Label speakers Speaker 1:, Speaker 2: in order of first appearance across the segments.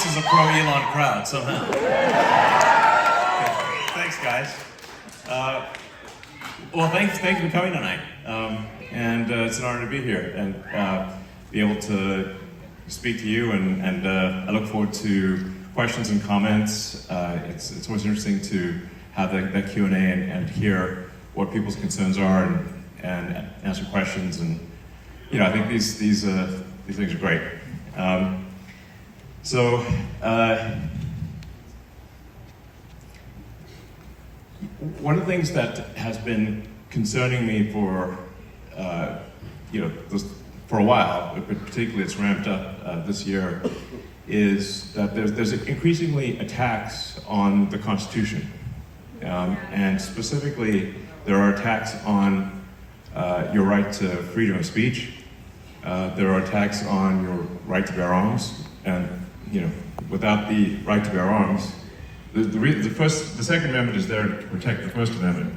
Speaker 1: this is a pro-Elon crowd somehow. Thanks, guys. Well, thanks for coming tonight. And it's an honor to be here and be able to speak to you. And I look forward to questions and comments. It's always interesting to have that Q&A and hear what people's concerns are and answer questions. And I think these things are great. One of the things that has been concerning me for for a while, but particularly it's ramped up this year, is that there's increasingly attacks on the Constitution, and specifically there are attacks on your right to freedom of speech. There are attacks on your right to bear arms, and without the right to bear arms, the Second Amendment is there to protect the First Amendment.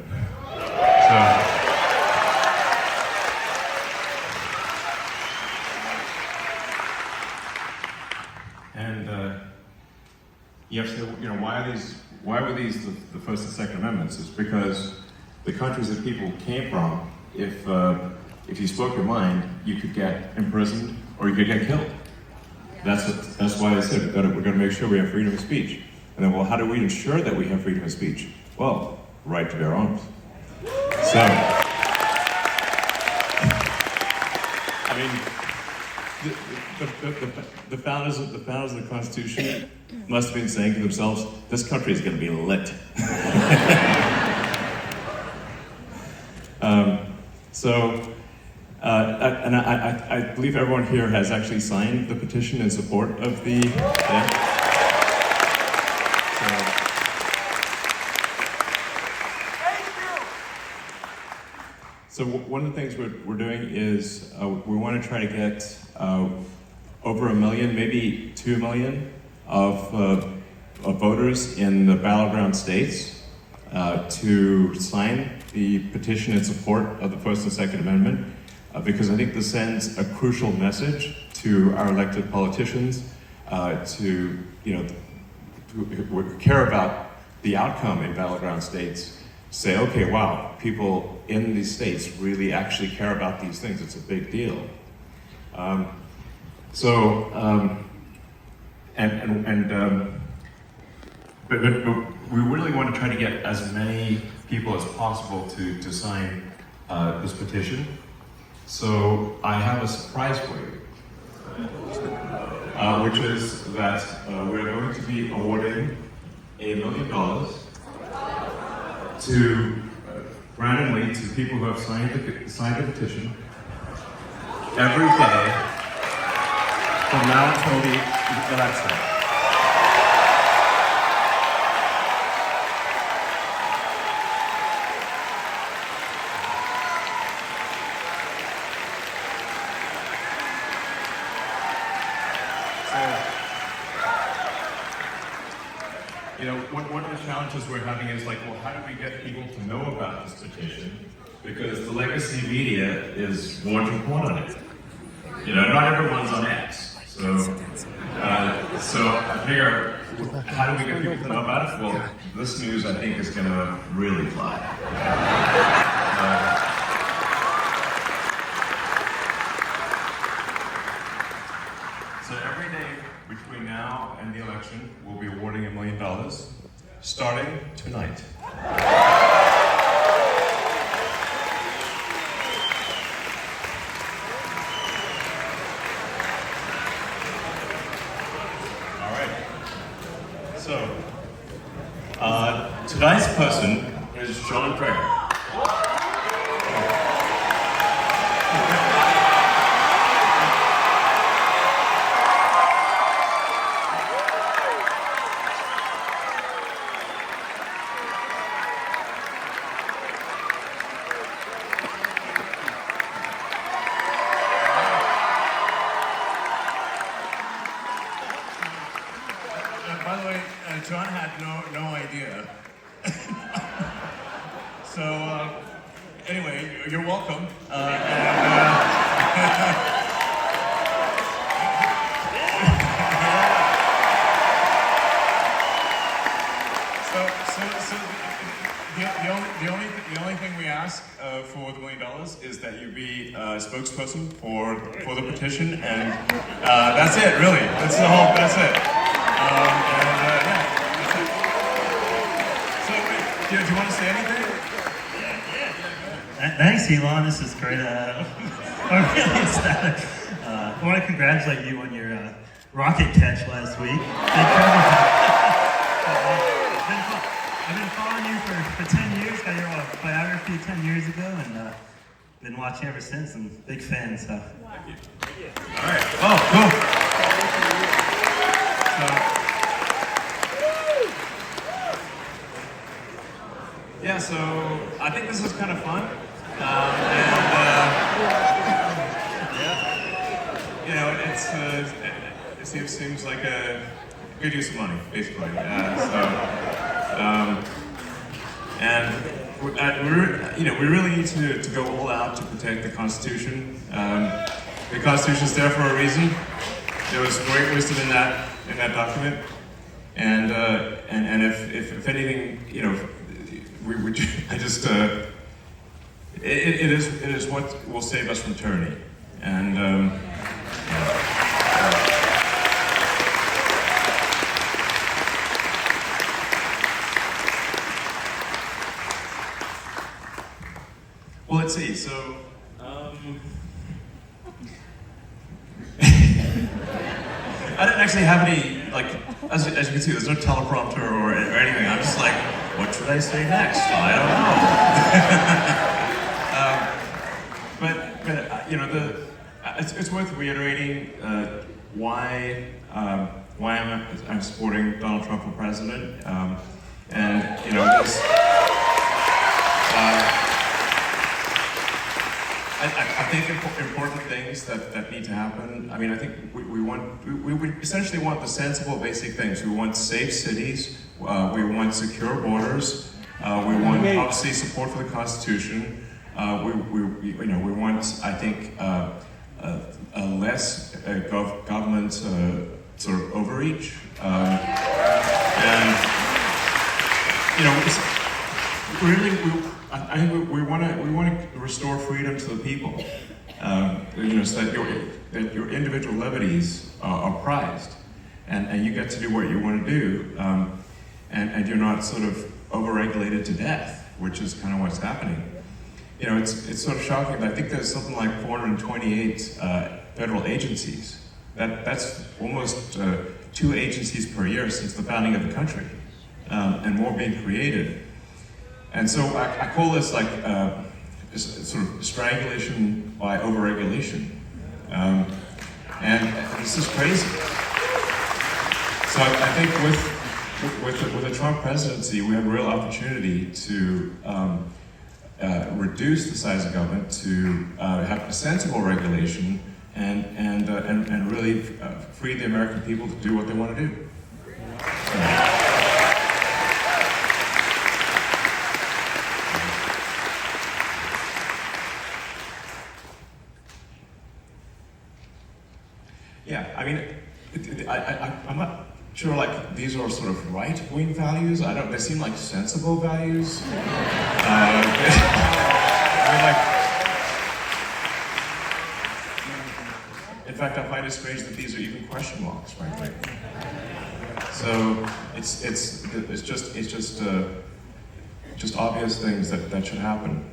Speaker 1: You have to say, why were these the First and Second Amendments? It's because the countries that people came from, if you spoke your mind, you could get imprisoned or you could get killed. That's why I said we're going to make sure we have freedom of speech. And then, well, how do we ensure that we have freedom of speech? Well, right to bear arms. So, I mean, the founders of the Constitution must have been saying to themselves, this country is going to be lit. And I believe everyone here has actually signed the petition in support of the... So one of the things we're doing is we want to try to get over 1 million, maybe 2 million of voters in the battleground states to sign the petition in support of the First and Second Amendment, because I think this sends a crucial message to our elected politicians who care about the outcome in battleground states. Say, okay, wow, people in these states really actually care about these things. It's a big deal. But we really want to try to get as many people as possible to sign this petition. So I have a surprise for you, which is that we're going to be awarding $1 million to randomly to people who have signed the petition every day from now until the election. One of the challenges we're having is like, well, how do we get people to know about this petition? Because the legacy media is more to report on it. Not everyone's on X. So I figure, how do we get people to know about it? Well, this news, I think, is going to really fly. So every day between now and the election, we'll be awarding $1 million, starting tonight. All right. So, tonight's person is John Prager. John had no idea. So anyway, you're welcome. ask for the $1 million is that you be a spokesperson for the petition, and that's it, really. That's it. Yeah, that's it. So, do you want to say anything?
Speaker 2: Thanks, Elon. This is great. I'm really ecstatic. I want to congratulate you on your rocket catch last week. I've been following you for 10 years. Got your biography 10 years ago, and been watching ever since. I'm a big fan. So.
Speaker 1: Thank you. All right. Oh, cool. So I think this was kind of fun. It seems like a good use of money, basically. We really need to go all out to protect the Constitution. The Constitution is there for a reason. There was great wisdom in that document, and if anything, it is what will save us from tyranny, and. Well, let's see. So, I didn't actually have any, as you can see, there's no teleprompter or anything. I'm just like, what should I say next? I don't know. It's worth reiterating why I'm supporting Donald Trump for president, I think important things that need to happen. I mean, I think we essentially want the sensible basic things. We want safe cities. We want secure borders. We want obviously support for the Constitution. We want, I think, a less government sort of overreach. I think we want to restore freedom to the people, so that your individual liberties are prized, and you get to do what you want to do, and you're not sort of overregulated to death, which is kind of what's happening. It's sort of shocking, but I think there's something like 428 federal agencies. That's almost 2 agencies per year since the founding of the country, and more being created. And so I call this sort of strangulation by overregulation, and this is crazy. So I think with the Trump presidency, we have a real opportunity to reduce the size of government, to have a sensible regulation, and really free the American people to do what they want to do. Yeah, I mean, I'm not sure, these are sort of right-wing values. They seem like sensible values. In fact, I find it strange that these are even question marks, frankly. So it's just obvious things that should happen.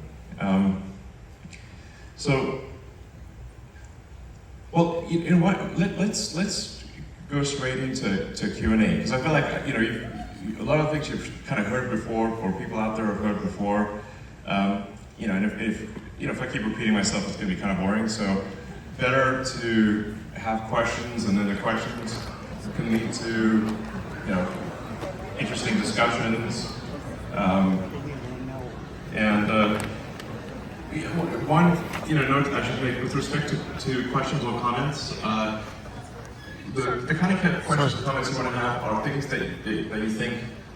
Speaker 1: Well, you know what? Let's go straight into Q&A, because I feel like a lot of things you've kind of heard before, or people out there have heard before. And if I keep repeating myself, it's going to be kind of boring. So better to have questions, and then the questions can lead to interesting discussions. One note I should make with respect to questions or comments, the kind of questions or comments you want to have are things that you think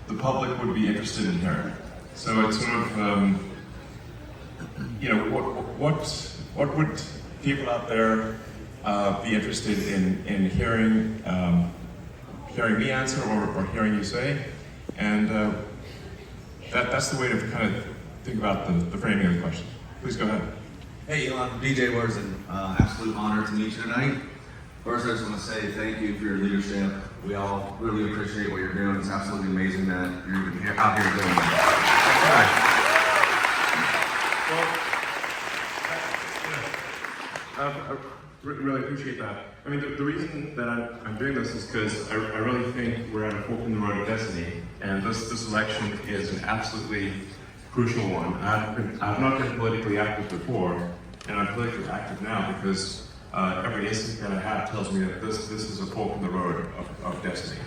Speaker 1: the public would be interested in hearing. So it's sort of, what would people out there be interested in hearing me answer or hearing you say, and that's the way to kind of think about the framing of the question. Please go ahead.
Speaker 3: Hey Elon, DJ, it was an absolute honor to meet you tonight. First, I just want to say thank you for your leadership. We all really appreciate what you're doing. It's absolutely amazing that you're even out here doing that.
Speaker 1: I really appreciate that. I mean, the reason that I'm doing this is because I really think we're at a fork in the road of destiny, and this election is an absolutely crucial one. I've not been politically active before, and I'm politically active now because every instinct that I have tells me that this is a fork in the road of destiny.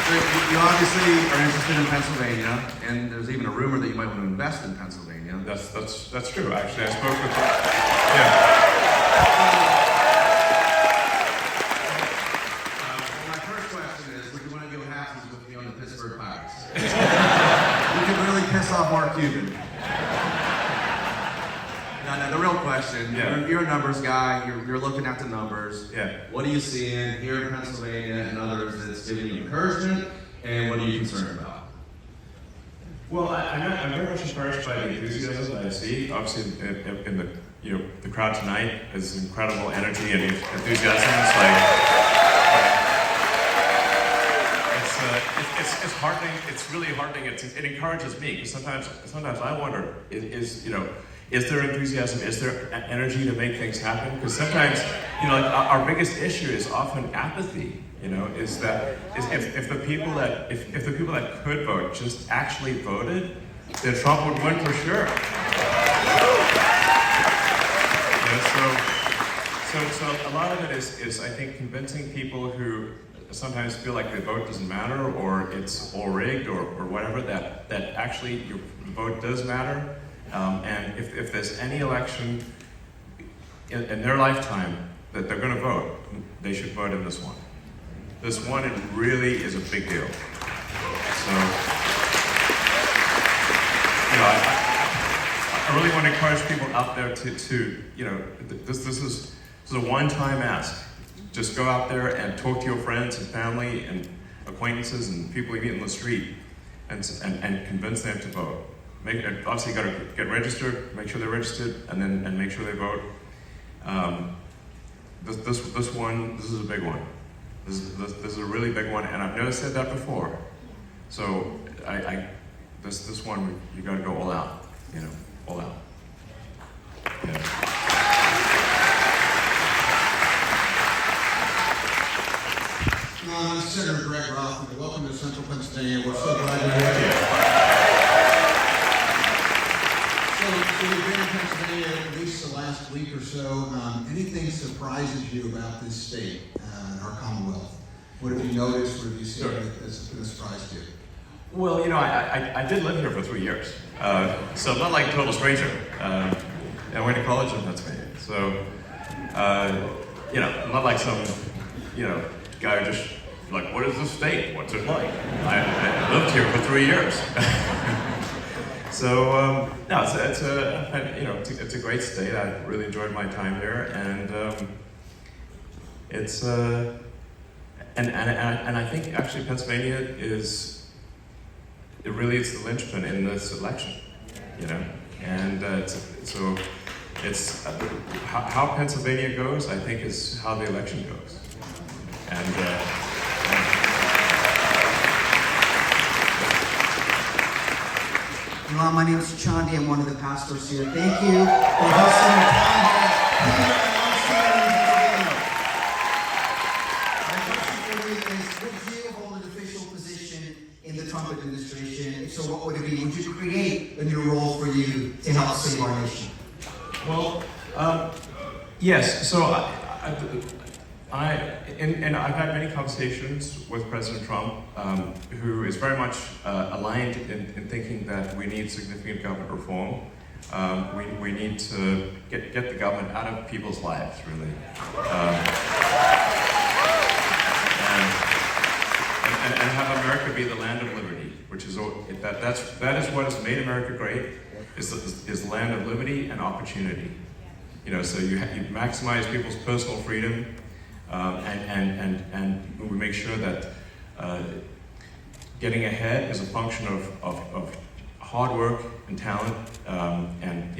Speaker 3: So you obviously are interested in Pennsylvania, and there's even a rumor that you might want to invest in Pennsylvania.
Speaker 1: That's true. Actually, I spoke with yeah.
Speaker 3: Well, my first question is, would you want to go halfsies with me on the Pittsburgh Pirates? You could really piss off Mark Cuban. No, the real question, you're a numbers guy, you're looking at the numbers.
Speaker 1: Yeah.
Speaker 3: What are you seeing here in Pennsylvania and others that's giving you encouragement, and what are you concerned about?
Speaker 1: Well, I'm very much encouraged by the enthusiasm that I see. Obviously, in the crowd tonight is incredible energy and enthusiasm. It's heartening. It's really heartening. It encourages me because sometimes I wonder is there enthusiasm? Is there energy to make things happen? Because sometimes our biggest issue is often apathy. Is that if the people that could vote just actually voted, then Trump would win for sure. So a lot of it is I think convincing people who sometimes feel like the vote doesn't matter or it's all rigged or whatever that actually your vote does matter. And if there's any election in their lifetime that they're going to vote, they should vote in this one. This one, it really is a big deal. So, I really want to encourage people out there to this is a one-time ask. Just go out there and talk to your friends and family and acquaintances and people you meet in the street and convince them to vote. Obviously, you got to get registered, make sure they're registered, and make sure they vote. This one, this is a big one. This is a really big one, and I've never said that before. So this one, you got to go all out, all out. Yeah.
Speaker 4: This is Senator Greg Rothman. Welcome to Central Pennsylvania. We're so glad you're here. So you've been in Pennsylvania at least the last week or so. Anything surprises you about this state and our Commonwealth? What have you noticed? What have you seen that's been a surprise to you?
Speaker 1: Well, I did live here for 3 years, so I'm not like a total stranger. I went to college in Pennsylvania, so I'm not like some guy who just like, what is the state? What's it like? I lived here for 3 years. So no, it's a great state. I really enjoyed my time here, and it's and I think actually Pennsylvania is really the linchpin in this election, and so it's how Pennsylvania goes. I think is how the election goes, and.
Speaker 5: Hello, my name is Chandi. I'm one of the pastors here. Thank you for hosting the time here. My question for you is, would you hold an official position in the Trump administration? If so, what would it be? Would you create a new role for you to help save our nation?
Speaker 1: Well, yes. So I've had many conversations with President Trump, who is very much aligned in thinking that we need significant government reform. We need to get the government out of people's lives, really, and have America be the land of liberty, which is that is what has made America great. Is the land of liberty and opportunity. So you maximize people's personal freedom. And we make sure that getting ahead is a function of hard work and talent, and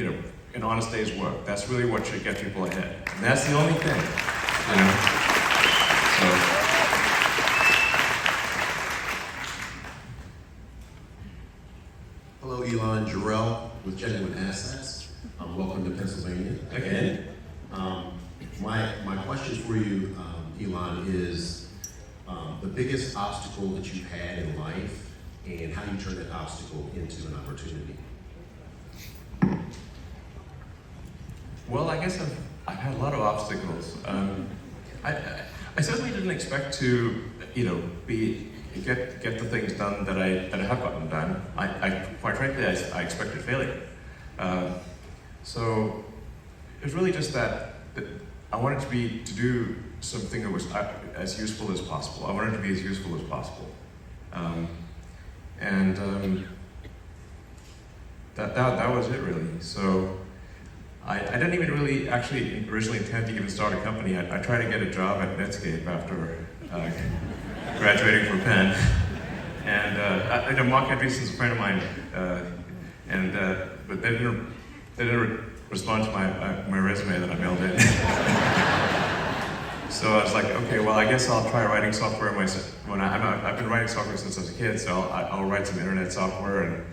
Speaker 1: an honest day's work. That's really what should get people ahead. And that's the only thing, So.
Speaker 6: Hello, Elon Jarrell with Genuine Assets. Welcome to Pennsylvania again. My question for you, Elon, is the biggest obstacle that you've had in life and how you turn that obstacle into an opportunity.
Speaker 1: Well, I guess I've had a lot of obstacles. I certainly didn't expect to, get the things done that I have gotten done. I quite frankly, I expected failure. So it was really just that I wanted to do something that was as useful as possible. I wanted to be as useful as possible, that was it really. So I didn't even really actually originally intend to even start a company. I tried to get a job at Netscape after graduating from Penn, and Mark Andreessen's a friend of mine, but they didn't respond to my resume that I mailed in. So I was like, okay, well, I guess I'll try writing software myself. I've been writing software since I was a kid, so I'll write some internet software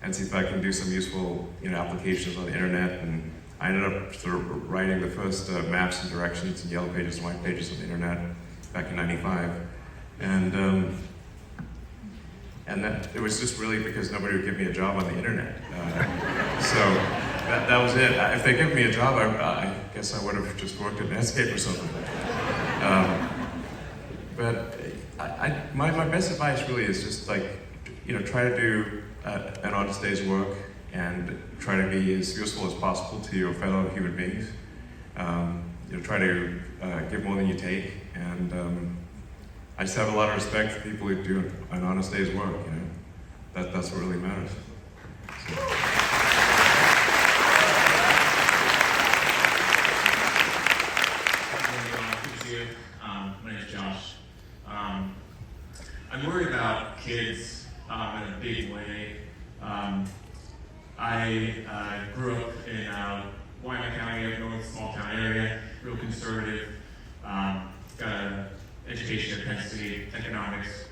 Speaker 1: and see if I can do some useful applications on the internet. And I ended up sort of writing the first maps and directions and yellow pages and white pages on the internet back in '95. And that it was just really because nobody would give me a job on the internet. So that was it. If they gave me a job, I guess I would have just worked at Netscape or something. But my best advice really is just try to do an honest day's work and try to be as useful as possible to your fellow human beings. Try to give more than you take, and I just have a lot of respect for people who do an honest day's work. That's what really matters. So.
Speaker 7: My name is Josh. I'm worried about kids in a big way. I grew up in Wyoming County, up north, small town area, real conservative. Got an education at Penn State, economics.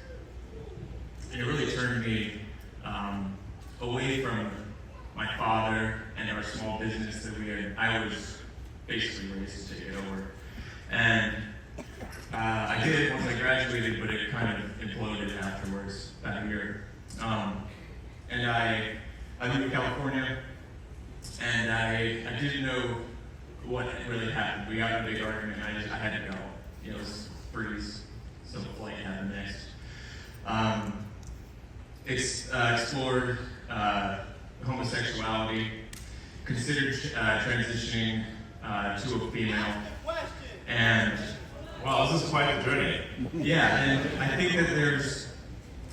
Speaker 7: And it really turned me away from my father and our small business that we had. I was basically raised to take it over. And I did it once I graduated, but it kind of imploded afterwards that year. And I lived in California, and I didn't know what really happened. We got in a big argument, and I had to go. It was freeze, so flight happened next. Explored homosexuality, considered transitioning to a female, and
Speaker 1: Wow, this is quite a journey.
Speaker 7: yeah, and I think that there's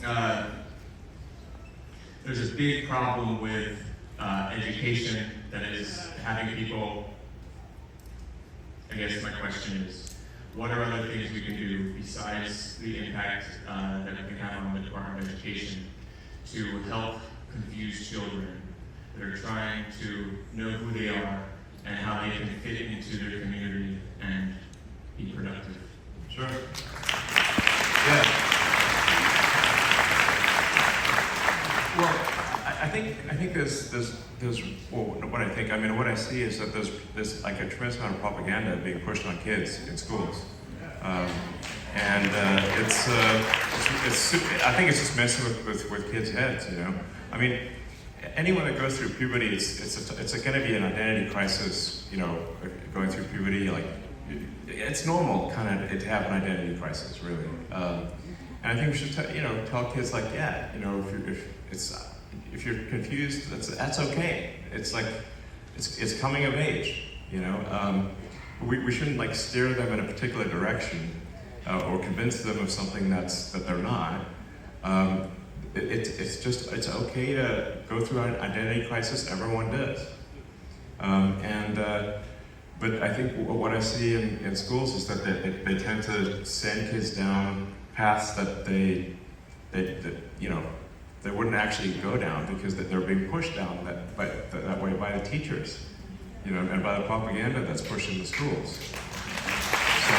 Speaker 7: a big problem with education that is having people. I guess my question is, what are other things we can do besides the impact that we can have on the Department of Education to help confused children that are trying to know who they are and how they can fit into their community and be productive?
Speaker 1: Sure. Yeah. Well, I think there's what I think. I mean, what I see is that there's like a tremendous amount of propaganda being pushed on kids in schools, and it's I think it's just messing with kids' heads. I mean, anyone that goes through puberty, it's going to be an identity crisis. Going through puberty, it's normal kind of to have an identity crisis, really. And I think we should tell kids if you're confused, that's okay. It's it's coming of age. We shouldn't steer them in a particular direction or convince them of something that they're not. It's okay to go through an identity crisis. Everyone does. But I think what I see in schools is that they tend to send kids down paths that they wouldn't actually go down because they're being pushed down that way by the teachers, and by the propaganda that's pushed in the schools. So,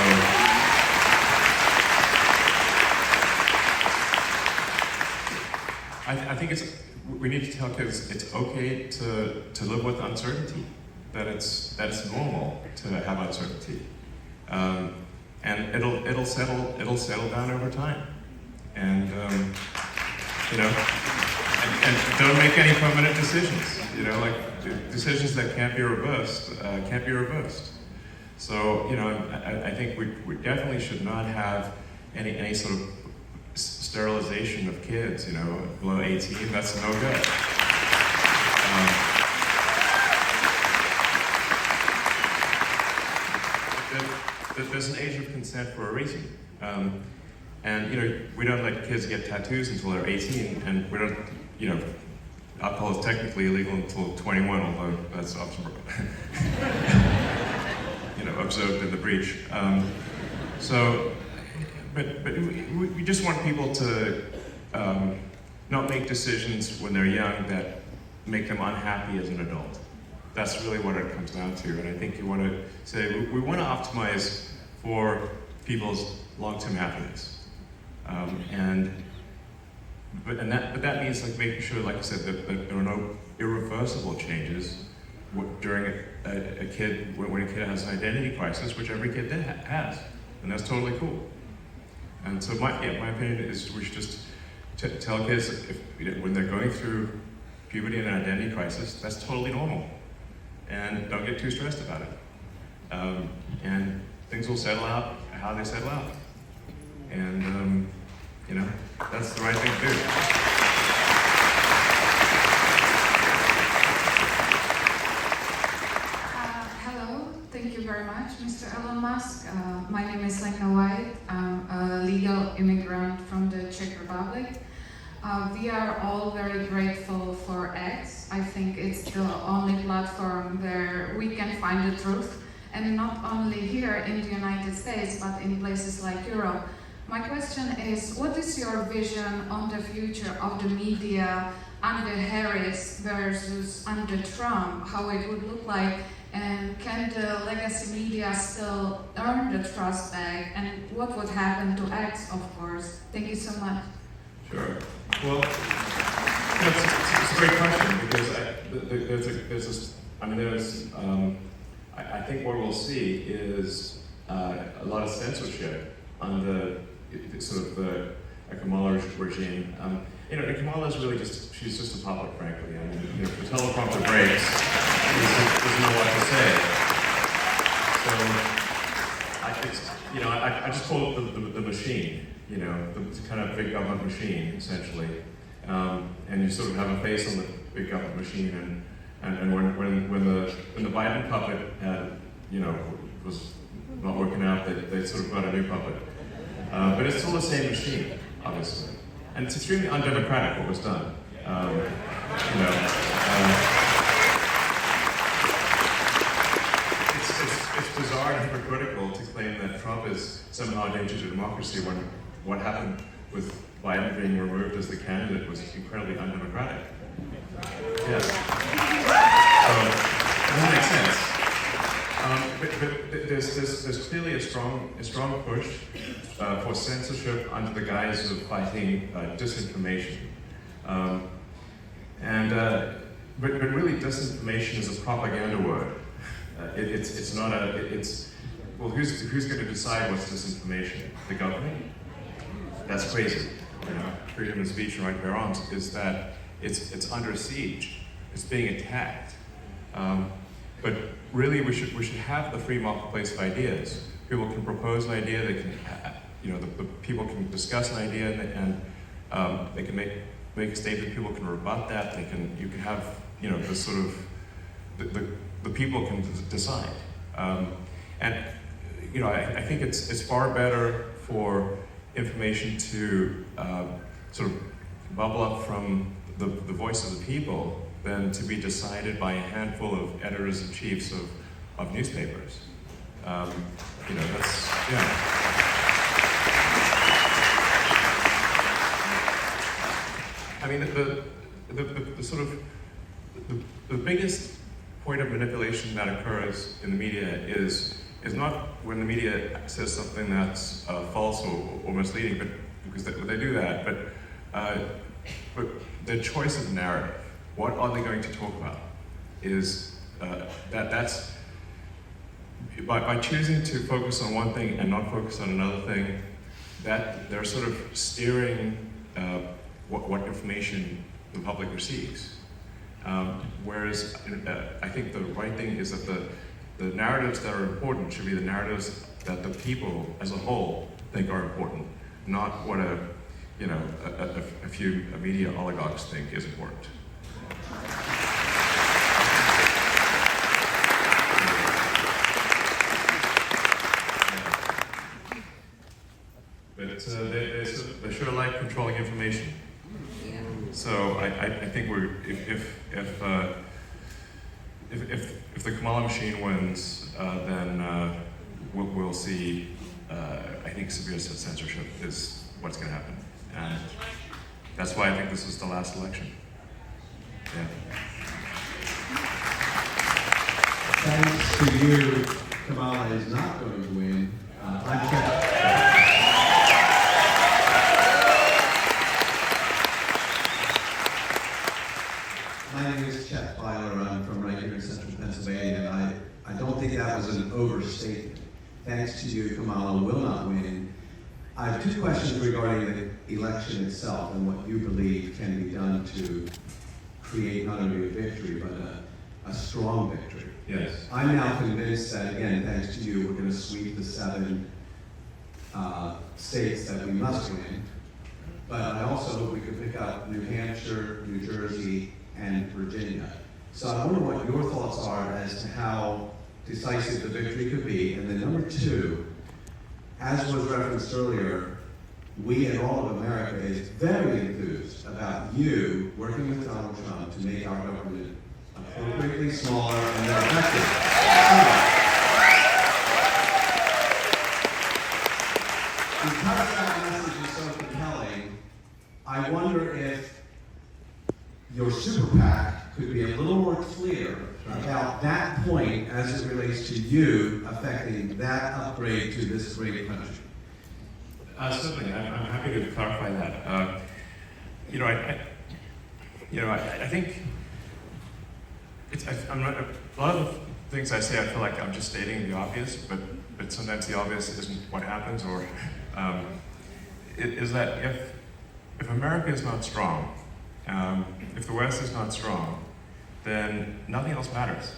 Speaker 1: I think we need to tell kids it's okay to live with uncertainty, that it's normal to have uncertainty, and it'll settle down over time, and and don't make any permanent decisions. Like decisions that can't be reversed can't be reversed. So I think we definitely should not have any sort of sterilization of kids, below 18. That's no good. There's an age of consent for a reason. And we don't let kids get tattoos until they're 18, and we don't, alcohol is technically illegal until 21, although that's often, observed in the breach. But we just want people to not make decisions when they're young that make them unhappy as an adult. That's really what it comes down to. And I think you want to say, we want to optimize for people's long-term happiness. But that means like making sure, like I said, that there are no irreversible changes during a kid, when a kid has an identity crisis, which every kid has, and that's totally cool. And so my opinion is we should just tell kids when they're going through puberty and an identity crisis, that's totally normal, and don't get too stressed about it. And things will settle out how they settle out, and that's the right thing to do.
Speaker 8: Hello, thank you very much, Mr. Elon Musk. My name is Lenka White. I'm a legal immigrant from the Czech Republic. We are all very grateful for X. I think it's the only platform where we can find the truth, and not only here in the United States, but in places like Europe. My question is, what is your vision on the future of the media under Harris versus under Trump, how it would look like, and can the legacy media still earn the trust back, and what would happen to X, of course? Thank you so much.
Speaker 1: Sure. Well, it's a great question, because I think what we'll see is a lot of censorship under the Kamala regime. Kamala is really she's just a puppet, frankly. If the teleprompter breaks, she doesn't know what to say. So I just call it the machine, the kind of big government machine, essentially. And you sort of have a face on the big government machine, and when the Biden puppet was not working out, they sort of got a new puppet. But it's still the same machine, obviously. And it's extremely undemocratic what was done. It's bizarre and hypocritical to claim that Trump is somehow a danger to democracy when what happened with Biden being removed as the candidate was incredibly undemocratic. Yes. So, it doesn't make sense. But there's clearly a strong push for censorship under the guise of fighting disinformation. But really, disinformation is a propaganda word. It's not well, who's going to decide what's disinformation? The government? That's crazy. Freedom of speech and right to bear arms is that it's under siege. It's being attacked. But really, we should have the free marketplace of ideas. People can propose an idea. They can, the people can discuss an idea, and they can make a statement. People can rebut that. You can have, the sort of the people can decide. And I think it's far better for information to sort of bubble up from the voice of the people than to be decided by a handful of editors-in-chiefs of newspapers. That's, I mean, the sort of, the biggest point of manipulation that occurs in the media is not when the media says something that's false or misleading, but because they do that, but the choice of narrative. What are they going to talk about? Is that's by choosing to focus on one thing and not focus on another thing, that they're sort of steering what information the public receives. Whereas I think the right thing is that the narratives that are important should be the narratives that the people as a whole think are important, not what a few media oligarchs think is important. But they sure like controlling information. So I think if the Kamala machine wins, then we'll see. I think severe censorship is what's going to happen, and that's why I think this is the last election. Yeah.
Speaker 9: Thanks to you, Kamala is not going to win. I'm Kevin. My name is Chet Filer. I'm from right here in central Pennsylvania, and I don't think that was an overstatement. Thanks to you, Kamala will not win. I have two questions regarding the election itself and what you believe can be done to create not only a victory, but a strong victory.
Speaker 1: Yes.
Speaker 9: I'm now convinced that, again, thanks to you, we're going to sweep the 7 states that we must win. But I also hope we could pick up New Hampshire, New Jersey, and Virginia. So I wonder what your thoughts are as to how decisive the victory could be. And then number 2, as was referenced earlier, we and all of America is very enthused about you working with Donald Trump to make our government appropriately smaller and more effective. Because that message is so compelling, I wonder if your super PAC could be a little more clear about that point as it relates to you affecting that upgrade to this great country.
Speaker 1: Certainly, I'm happy to clarify that. I think I'm not, a lot of the things I say, I feel like I'm just stating the obvious, but sometimes the obvious isn't what happens, or is that if America is not strong, if the West is not strong, then nothing else matters.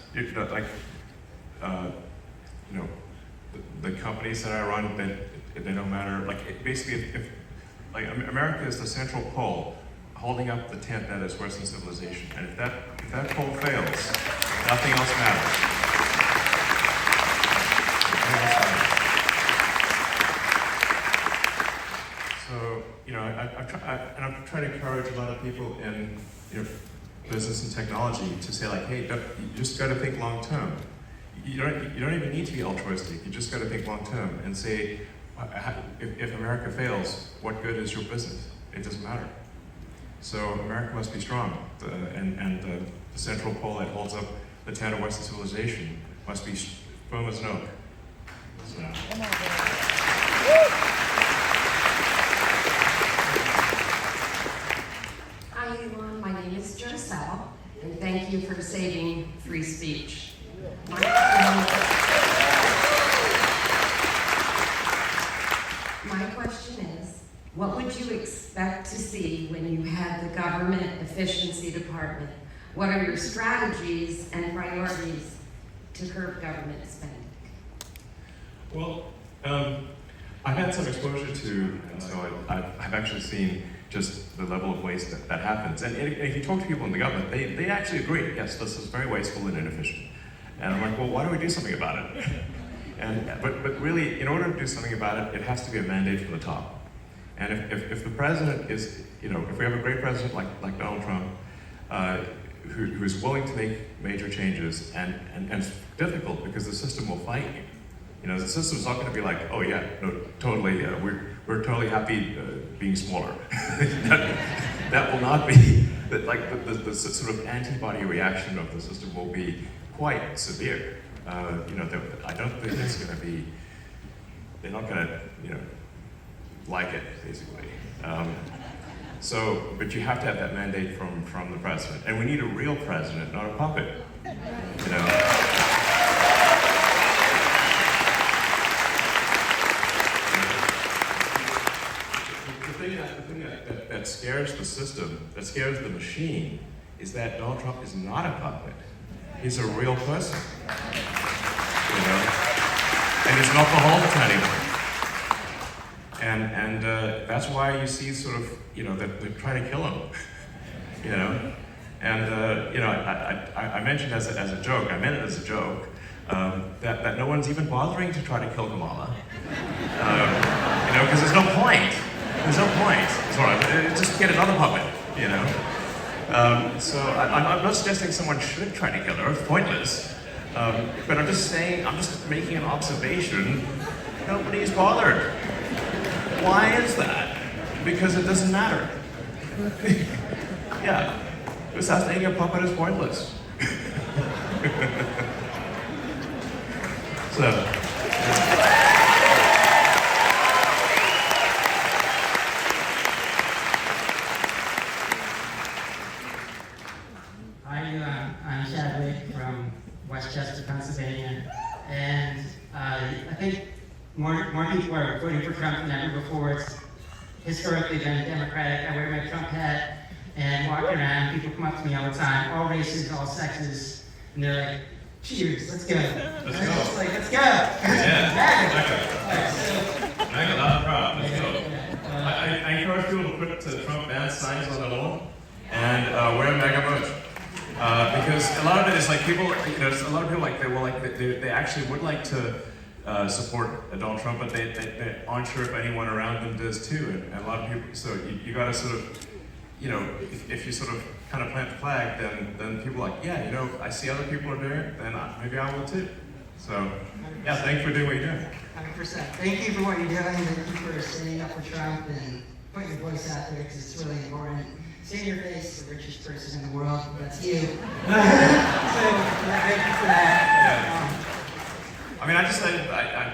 Speaker 1: The companies that I run, they don't matter. Basically, if America is the central pole holding up the tent that is Western civilization, and if that pole fails, nothing else matters. So, I've tried to encourage a lot of people in business and technology to say, hey, you just got to think long term. You don't even need to be altruistic. You just got to think long term and say, if America fails, what good is your business? It doesn't matter. So America must be strong, and the central pole that holds up the tent of Western civilization must be firm as an oak. So.
Speaker 10: Hi, Elon. My name is Giselle, and thank you for saving free speech. My question is, what would you expect to see when you had the Government Efficiency Department? What are your strategies and priorities to curb government spending?
Speaker 1: Well, I've had some exposure to, and so I've actually seen just the level of waste that happens. And if you talk to people in the government, they actually agree, yes, this is very wasteful and inefficient. And I'm like, well, why don't we do something about it? But really, in order to do something about it, it has to be a mandate from the top. And if the president is, if we have a great president like Donald Trump, who is willing to make major changes, and it's difficult because the system will fight you. The system's not going to be like, oh yeah, no, totally, we're totally happy being smaller. that will not be, like the sort of antibody reaction of the system will be quite severe. I don't think it's going to be, they're not going to, like it, basically. But you have to have that mandate from the president. And we need a real president, not a puppet. The thing that scares the system, that scares the machine, is that Donald Trump is not a puppet. He's a real person. And he's not beholden to anyone. And that's why you see sort of, that they're trying to kill him. I mentioned as a joke, I meant it as a joke, that no one's even bothering to try to kill Kamala. Because there's no point. There's no point. Just get another puppet, So I'm not suggesting someone should try to kill her, it's pointless. But I'm just saying, I'm just making an observation, nobody's bothered. Why is that? Because it doesn't matter. Yeah, assassinating a puppet is pointless.
Speaker 11: I'm Chadwick from Westchester, Pennsylvania, and I think more people are voting for Trump than ever before. It's historically been Democratic. I wear my Trump hat and walk around. People come up to me all the time, all races, all sexes, and they're like, "Cheers, let's go."
Speaker 1: Let's go.
Speaker 11: It's like, let's go.
Speaker 1: Yeah, MAGA, not a problem. Let's go. I encourage people to put Trump ban signs on the lawn and wear MAGA merch. Because a lot of it is like people, a lot of people they actually would like to support Donald Trump, but they aren't sure if anyone around them does too. And a lot of people, so you got to sort of, if you sort of kind of plant the flag, then people are like, yeah, I see other people are doing it, then maybe I will too. So, yeah, thanks for doing what you're doing.
Speaker 11: 100%. Thank you for what you're doing. Thank you for standing up for Trump and putting your voice out there because it's really important. See in your face, the richest person in the world, that's you. So, thank you for that.
Speaker 1: I mean, I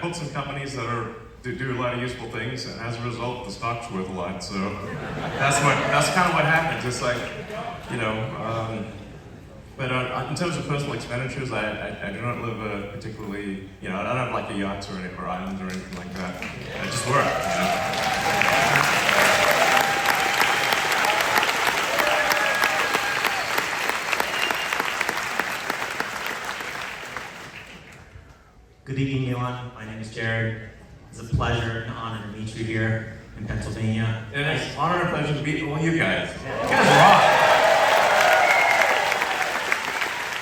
Speaker 1: built some companies that do a lot of useful things, and as a result, the stock's worth a lot. So that's kind of what happens. It's like, but in terms of personal expenditures, I do not live particularly, I don't have like a yacht or islands or anything like that. I just work.
Speaker 12: Good evening, Elon. My name is Jared. It's a pleasure and honor to meet you here in Pennsylvania.
Speaker 1: And it's an honor and pleasure to meet all you guys. You guys rock.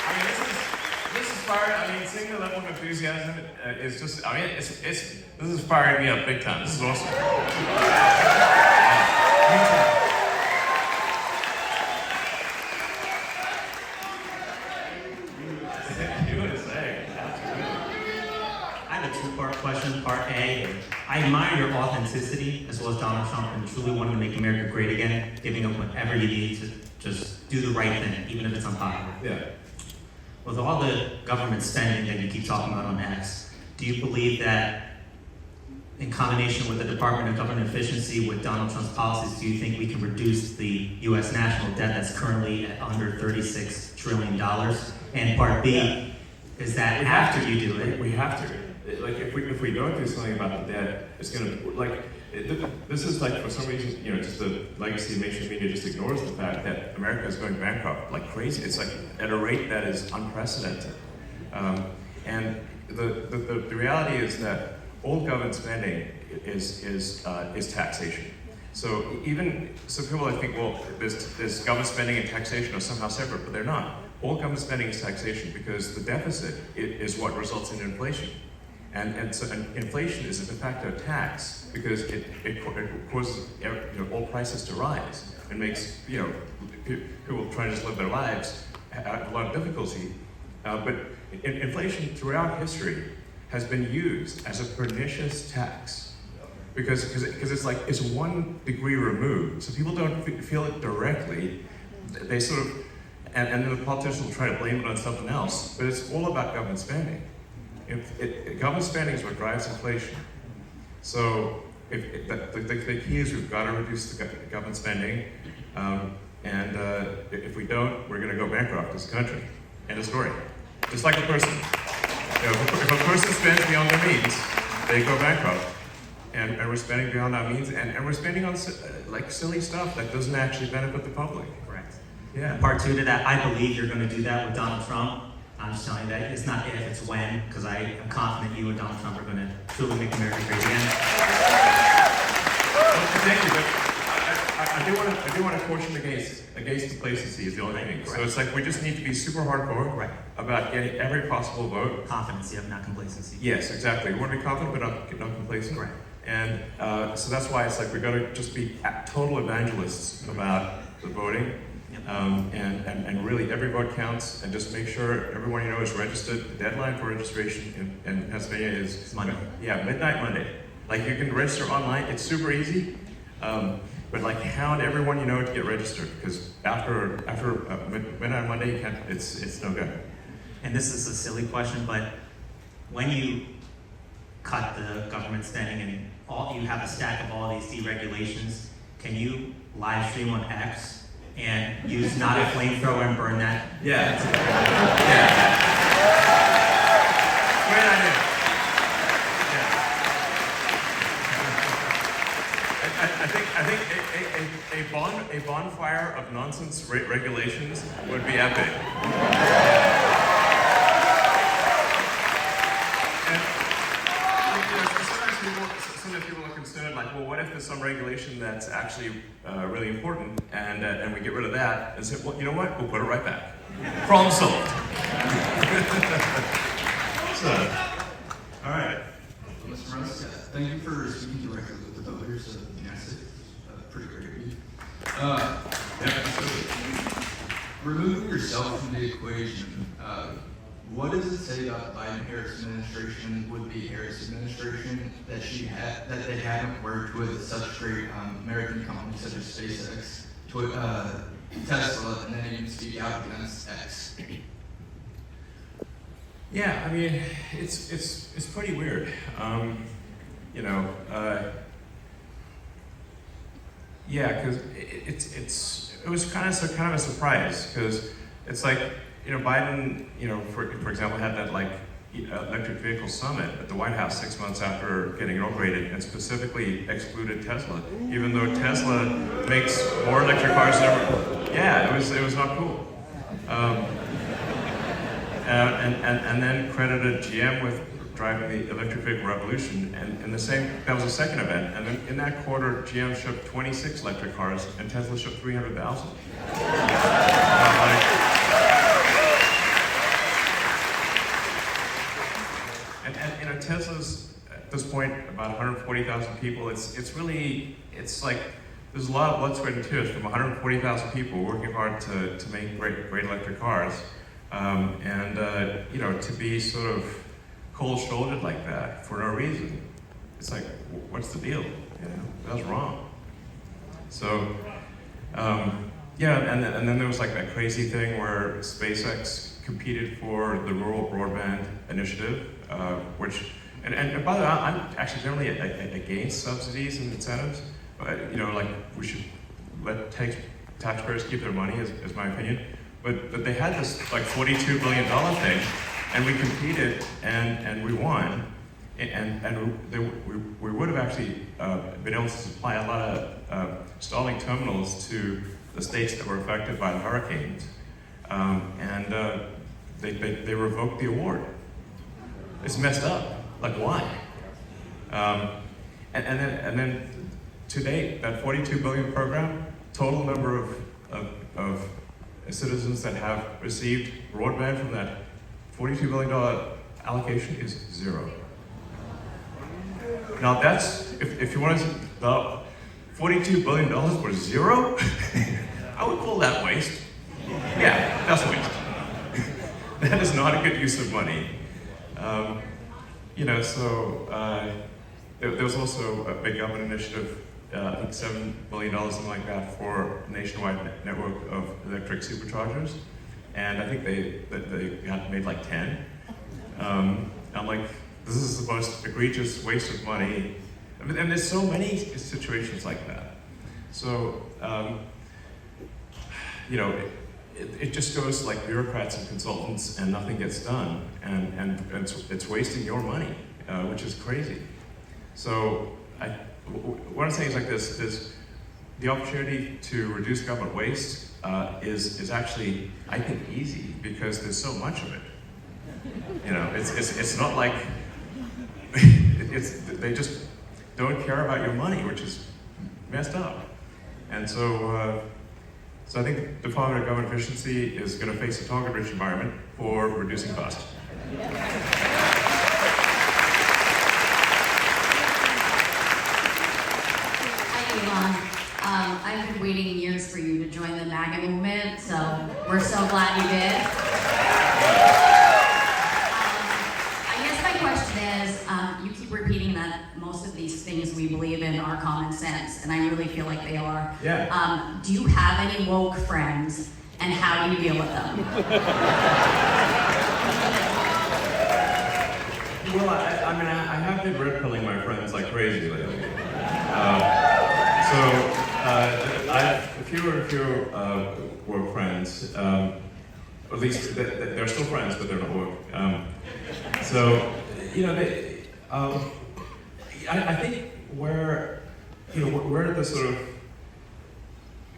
Speaker 1: I mean, this is fired. I mean, seeing the level of enthusiasm is just. I mean, this is firing me up big time. This is awesome.
Speaker 12: Two-part question. Part A, I admire your authenticity as well as Donald Trump and truly wanting to make America great again, giving up whatever you need to just do the right thing, even if it's unpopular.
Speaker 1: Yeah.
Speaker 12: With all the government spending that you keep talking about on X, do you believe that in combination with the Department of Government Efficiency, with Donald Trump's policies, do you think we can reduce the U.S. national debt that's currently at under $36 trillion? And part B, is that after you do it?
Speaker 1: We have to. Like if we don't do something about the debt, it's gonna this is like for some reason just the legacy mainstream media just ignores the fact that America is going bankrupt like crazy. It's like at a rate that is unprecedented, and the reality is that all government spending is taxation. So people I think this government spending and taxation are somehow separate, but they're not. All government spending is taxation because the deficit is what results in inflation. And so inflation is a de facto tax because it causes all prices to rise and makes people trying to just live their lives have a lot of difficulty. But inflation throughout history has been used as a pernicious tax because it's like it's 1 degree removed, so people don't feel it directly. They sort of, and then the politicians will try to blame it on something else, but it's all about government spending. Government spending is what drives inflation. So the key is we've got to reduce the government spending, and if we don't, we're going to go bankrupt as a country. End of story. Just like a person. If a person spends beyond their means, they go bankrupt. And we're spending beyond our means, and we're spending on like silly stuff that doesn't actually benefit the public.
Speaker 12: Correct.
Speaker 1: Yeah.
Speaker 12: Part 2 to that, I believe you're going to do that with Donald Trump. I'm just telling you that it's not if, it's when, because I am confident you and Donald Trump are going to truly make America great again.
Speaker 1: Well, thank you, but I do want to caution against complacency is the only thing. So it's like we just need to be super hardcore about getting every possible vote.
Speaker 12: Confidence, yeah, not complacency.
Speaker 1: Yes, exactly. We want to be confident, but not complacent.
Speaker 12: Correct.
Speaker 1: And so that's why it's like we've got to just be total evangelists about the voting. And really every vote counts, and just make sure everyone you know is registered. The deadline for registration in Pennsylvania is
Speaker 12: Monday.
Speaker 1: Yeah, midnight Monday. Like you can register online, it's super easy. But like hound everyone you know to get registered, because after midnight Monday, you can't, it's no good.
Speaker 12: And this is a silly question, but when you cut the government spending and you have a stack of all these deregulations, can you live stream on X and use not a flamethrower and burn that?
Speaker 1: Yeah. Yeah. Great idea. I think a bonfire of nonsense regulations would be epic. Sometimes people are concerned, like, well, what if there's some regulation that's actually really important, and we get rid of that, and say, well, you know what? We'll put it right back. Problem solved. So, all right.
Speaker 13: Mr. Musk, thank you for speaking directly with the voters of the United States. Pretty great of you. Removing yourself from the equation, what does it say about the Biden-Harris administration, would-be Harris administration, that they haven't worked with such great American companies such as SpaceX, Tesla, and then even speak out against X?
Speaker 1: Yeah, I mean, it's pretty weird. Yeah, because it was kind of a surprise, because it's like, Biden, for example, had that like electric vehicle summit at the White House 6 months after getting inaugurated, and specifically excluded Tesla, even though Tesla makes more electric cars than ever. Yeah, it was not cool. And then credited GM with driving the electric vehicle revolution, and that was the second event, and then in that quarter, GM shipped 26 electric cars, and Tesla shipped 300,000. And Tesla's, at this point, about 140,000 people. It's like, there's a lot of blood, sweat, and tears from 140,000 people working hard to make great electric cars. To be sort of cold-shouldered like that for no reason, it's like, what's the deal? That's wrong. So, and then there was like that crazy thing where SpaceX competed for the Rural Broadband Initiative, and by the way, I'm actually generally against subsidies and incentives, but like we should let taxpayers keep their money, is my opinion. But they had this like $42 billion thing, and we competed and we won, and we would have actually been able to supply a lot of Starlink terminals to the states that were affected by the hurricanes, they revoked the award. It's messed up. Like why? And then to date, that $42 billion program, total number of citizens that have received broadband from that $42 billion allocation is 0. Now that's, if you want to, the $42 billion for 0? I would call that waste. Yeah, that's waste. That is not a good use of money. there was also a big government initiative, I think $7 million, something like that, for a nationwide network of electric superchargers. And I think they got made like 10. I'm like, this is the most egregious waste of money. And there's so many situations like that. So, you know, it just goes like bureaucrats and consultants and nothing gets done. And it's wasting your money, which is crazy. So what I'm saying is like this, is the opportunity to reduce government waste is actually, I think, easy because there's so much of it. You know, it's not like, they just don't care about your money, which is messed up. And so, so I think the Department of Government Efficiency is going to face a target-rich environment for reducing cost.
Speaker 14: Elon, I've been waiting years for you to join the MAGA movement, so we're so glad you did. I guess my question is, you keep repeating that most of these things we believe in are common sense, and I really feel like they are.
Speaker 1: Yeah.
Speaker 14: Do you have any woke friends, and how do you deal with them?
Speaker 1: Well, I mean, I have been red-pilling my friends like crazy lately. So I have a few work friends. At least they're still friends, but they're not work. So you know, I think where the sort of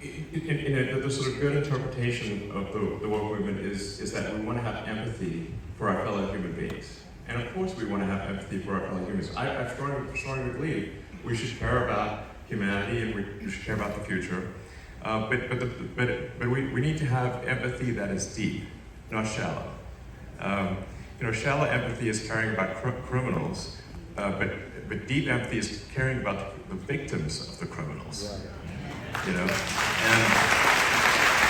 Speaker 1: the sort of good interpretation of the woke movement is that we want to have empathy for our fellow human beings. And of course we want to have empathy for our fellow humans. I strongly believe we should care about humanity and we should care about the future. But we need to have empathy that is deep, not shallow. You know, shallow empathy is caring about criminals, but deep empathy is caring about the victims of the criminals. You know, and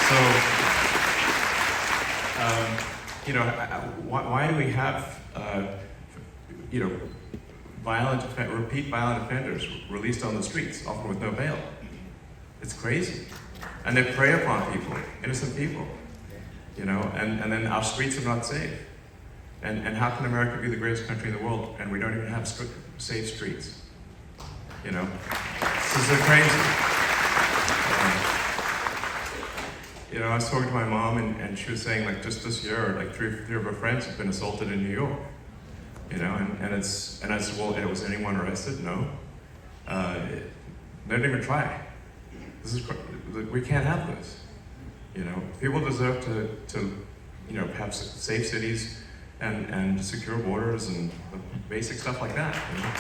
Speaker 1: so you know, why do we have you know, repeat violent offenders released on the streets, often with no bail? It's crazy, and they prey upon people, innocent people. You know, and then our streets are not safe. And how can America be the greatest country in the world and we don't even have safe streets? You know, this is crazy. You know, I was talking to my mom and she was saying like just this year, like three of her friends have been assaulted in New York. You know, and I said, well, was anyone arrested? No. They didn't even try. We can't have this. You know, people deserve to you know, have safe cities and secure borders and basic stuff like that. You know?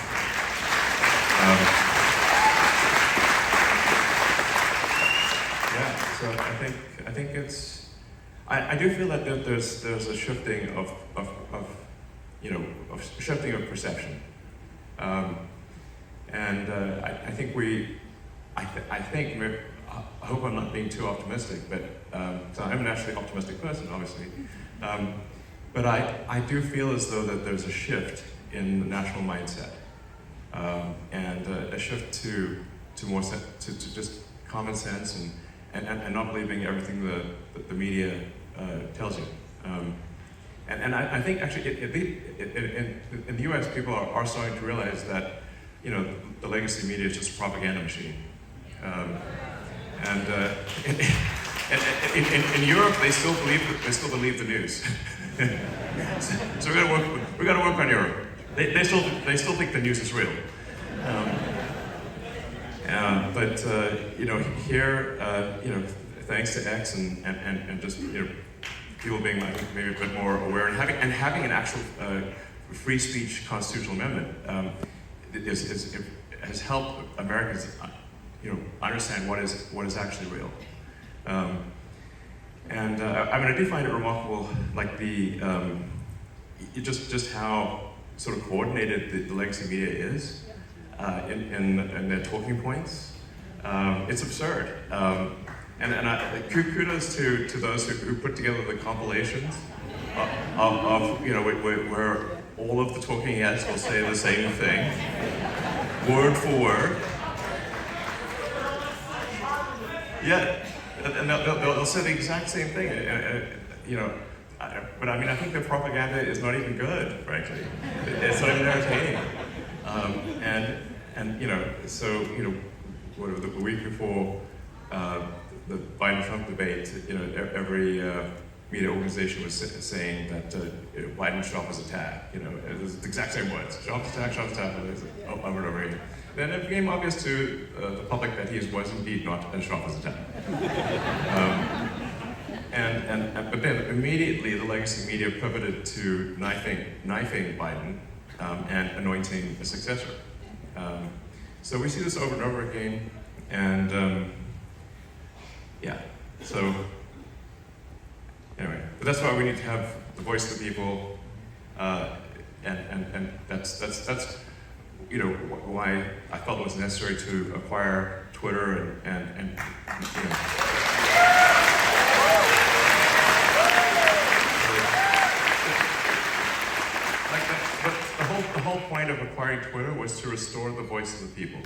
Speaker 1: Yeah, so I think it's, I do feel that there's a shifting of you know, shifting of perception, and I think I hope I'm not being too optimistic, but so I'm an naturally optimistic person, obviously, but I do feel as though that there's a shift in the national mindset, and a shift to more to just common sense and not believing everything the media tells you. And I think actually in the U.S. people are starting to realize that, you know, the legacy media is just a propaganda machine. And in Europe they still believe the news. So we gotta work on Europe. They still think the news is real. But you know, here, you know, thanks to X and just, you know, people being like maybe a bit more aware and having an actual free speech constitutional amendment has helped Americans, you know, understand what is actually real. And I mean, I do find it remarkable, like just how sort of coordinated the legacy media is in their talking points. It's absurd. And kudos to those who put together the compilations. where all of the talking heads will say the same thing, word for word. Yeah, and they'll say the exact same thing. But I mean, I think their propaganda is not even good, frankly. It's not even entertaining. The week before the Biden-Trump debate, every media organization was saying that Biden Trump was attacked. It was the exact same words: Trump's attack, over and over again. Then it became obvious to the public that he was indeed not a Trump's attack. But then immediately the legacy media pivoted to knifing Biden and anointing a successor. So we see this over and over again, and so anyway, but that's why we need to have the voice of the people, and that's why I felt it was necessary to acquire Twitter and the whole point of acquiring Twitter was to restore the voice of the people.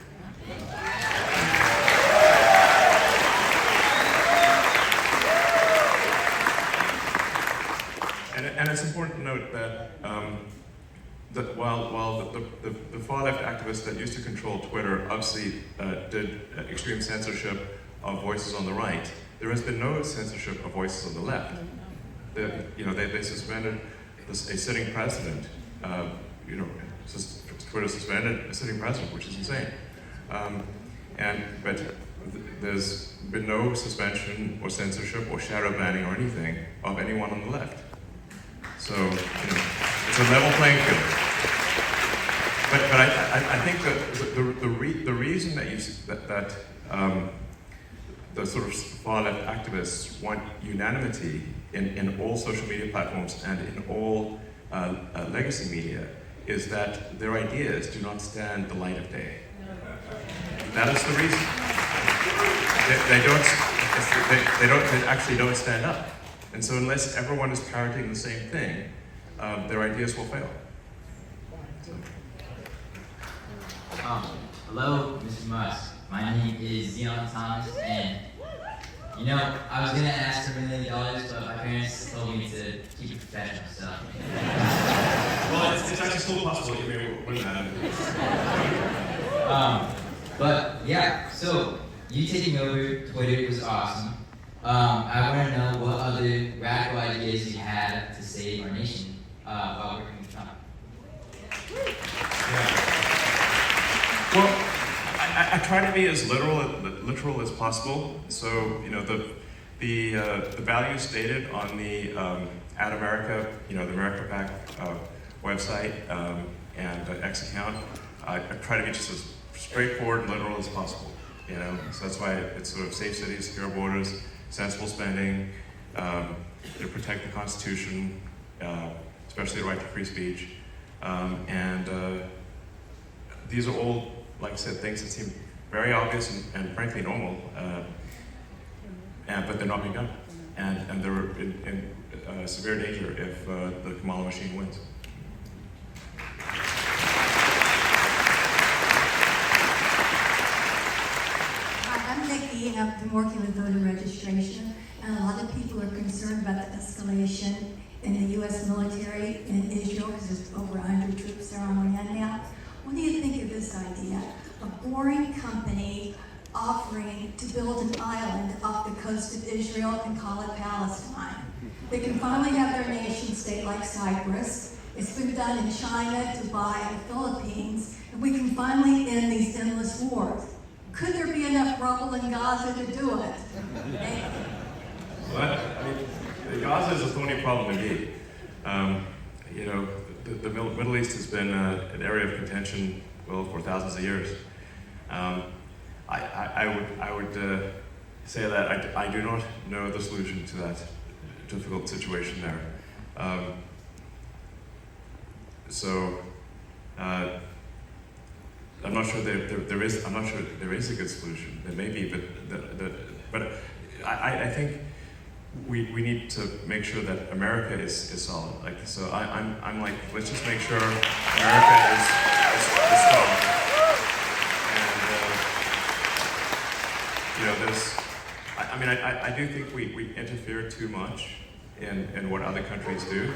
Speaker 1: And it's important to note that while the far-left activists that used to control Twitter obviously did extreme censorship of voices on the right, there has been no censorship of voices on the left. They suspended a sitting president. Twitter suspended a sitting president, which is insane. But there's been no suspension or censorship or shadow banning or anything of anyone on the left. So it's a level playing field. But I think that the reason that the sort of far left activists want unanimity in all social media platforms and in all legacy media is that their ideas do not stand the light of day. That is the reason. They actually don't stand up. And so unless everyone is parroting the same thing, their ideas will fail.
Speaker 15: Hello, Mr. Musk. My name is Zion Thomas, and I was gonna ask for $1 million, but my parents told me to keep it professional, so.
Speaker 1: Well, it's actually still possible you may win that.
Speaker 15: But yeah, so you taking over Twitter was awesome. I want to know what other radical ideas you had to save our nation while working with Trump.
Speaker 1: Well, I try to be as literal as possible. So the values stated on the Ad America, the America PAC website and X account, I try to be just as straightforward and literal as possible. So that's why it's sort of safe cities, secure borders, sensible spending, protect the Constitution, especially the right to free speech, and these are all, like I said, things that seem very obvious and frankly normal, but they're not being done, and they're in severe danger if the Kamala machine wins.
Speaker 16: I've been working with voter registration, and a lot of people are concerned about the escalation in the U.S. military in Israel, because there's over 100 troops there on land now. What do you think of this idea? A boring company offering to build an island off the coast of Israel and call it Palestine. They can finally have their nation state like Cyprus. It's been done in China, Dubai, and the Philippines, and we can finally end these endless wars. Could there be enough rubble in Gaza to do it?
Speaker 1: Well, Gaza is a thorny problem indeed. The Middle East has been an area of contention, for thousands of years. I would say that I do not know the solution to that difficult situation there. I'm not sure there is. I'm not sure there is a good solution. There may be, but I think we need to make sure that America is solid. Like, so I'm like, let's just make sure America is solid. And I do think we interfere too much in what other countries do.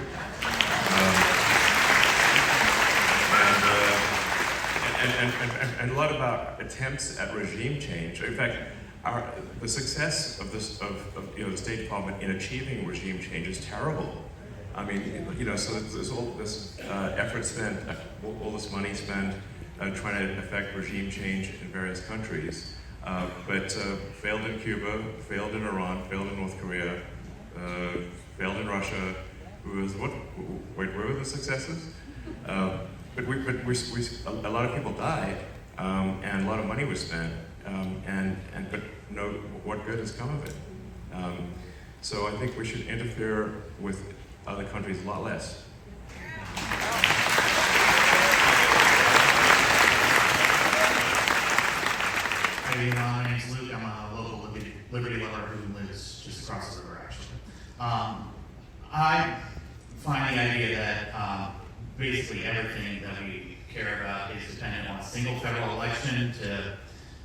Speaker 1: And a lot about attempts at regime change. In fact, the success of the State Department in achieving regime change is terrible. I mean, so there's all this effort spent, all this money spent trying to affect regime change in various countries, but failed in Cuba, failed in Iran, failed in North Korea, failed in Russia. Where were the successes? But a lot of people died, and a lot of money was spent, but what good has come of it? So I think we should interfere with other countries a lot less.
Speaker 17: Hey, my name's Luke. I'm a local liberty lover who lives just across the river, actually. I find the idea that basically everything that we care about is dependent on a single federal election to,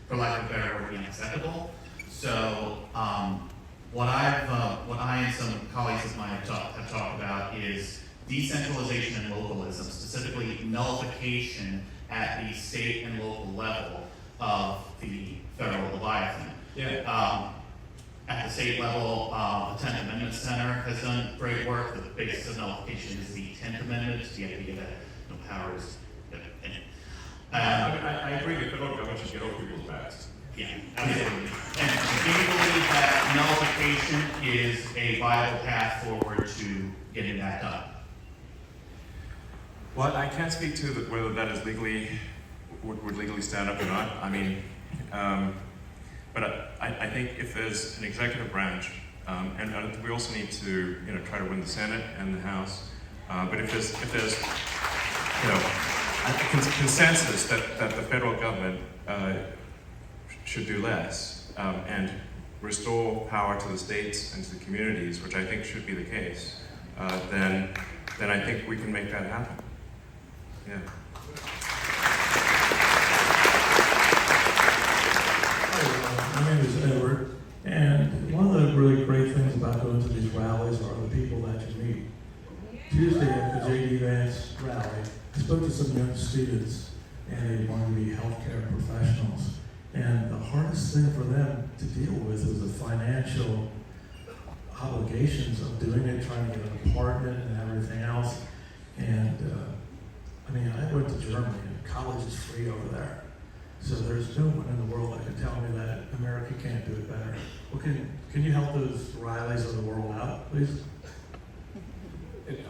Speaker 17: for lack of a better word, be unacceptable. So what I and some colleagues of mine have talked about is decentralization and localism, specifically nullification at the state and local level of the federal Leviathan.
Speaker 1: Yeah.
Speaker 17: At the state level, the 10th Amendment Center has done great work. The basis of nullification is the 10th Amendment, the idea that no powers.
Speaker 1: I agree the federal government should get over people's backs.
Speaker 17: Yeah, absolutely. And do you believe that nullification is a viable path forward to getting that done?
Speaker 1: Well, I can't speak to whether that is would legally stand up or not. I mean, but I think if there's an executive branch, and we also need to try to win the Senate and the House, but if there's a consensus that the federal government should do less and restore power to the states and to the communities, which I think should be the case, then I think we can make that happen. Yeah.
Speaker 18: My name is Edward, and one of the really great things about going to these rallies are the people that you meet. Tuesday at the J.D. Vance rally, I spoke to some young students, and they wanted to be healthcare professionals. And the hardest thing for them to deal with is the financial obligations of doing it, trying to get an apartment and everything else. And I went to Germany, and college is free over there. So there's no one in the world that can tell me that America can't do it better. Well, can you help those Rileys of the world out, please?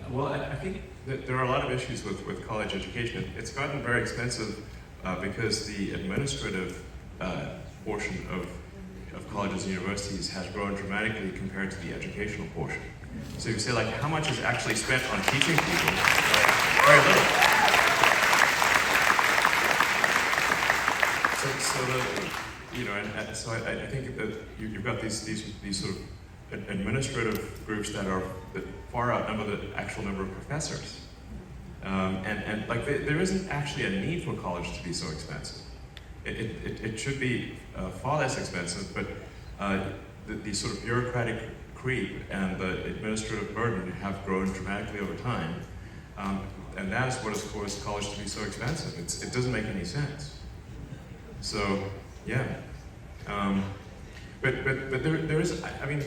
Speaker 1: Well, I think that there are a lot of issues with college education. It's gotten very expensive because the administrative portion of colleges and universities has grown dramatically compared to the educational portion. So you say, like, how much is actually spent on teaching people? Very little. So I think that you've got these sort of administrative groups that far outnumber the actual number of professors, and there isn't actually a need for college to be so expensive. It should be far less expensive, but the sort of bureaucratic creep and the administrative burden have grown dramatically over time, and that is what has caused college to be so expensive. It doesn't make any sense. So, yeah. But there is, I mean,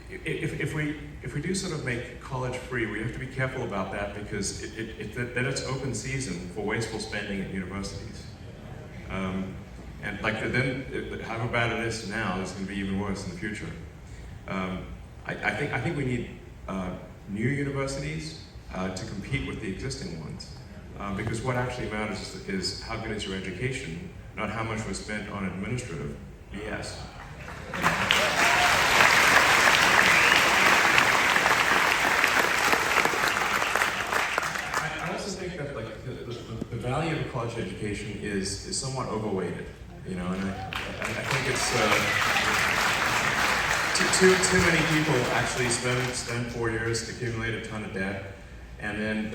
Speaker 1: if we do sort of make college free, we have to be careful about that because then it's open season for wasteful spending at universities. And however bad it is now, it's going to be even worse in the future. I think we need new universities to compete with the existing ones. Because what actually matters is how good is your education, not how much was spent on administrative BS. I also think that the value of a college education is somewhat overweighted, and I think it's too many people actually spend 4 years to accumulate a ton of debt, and then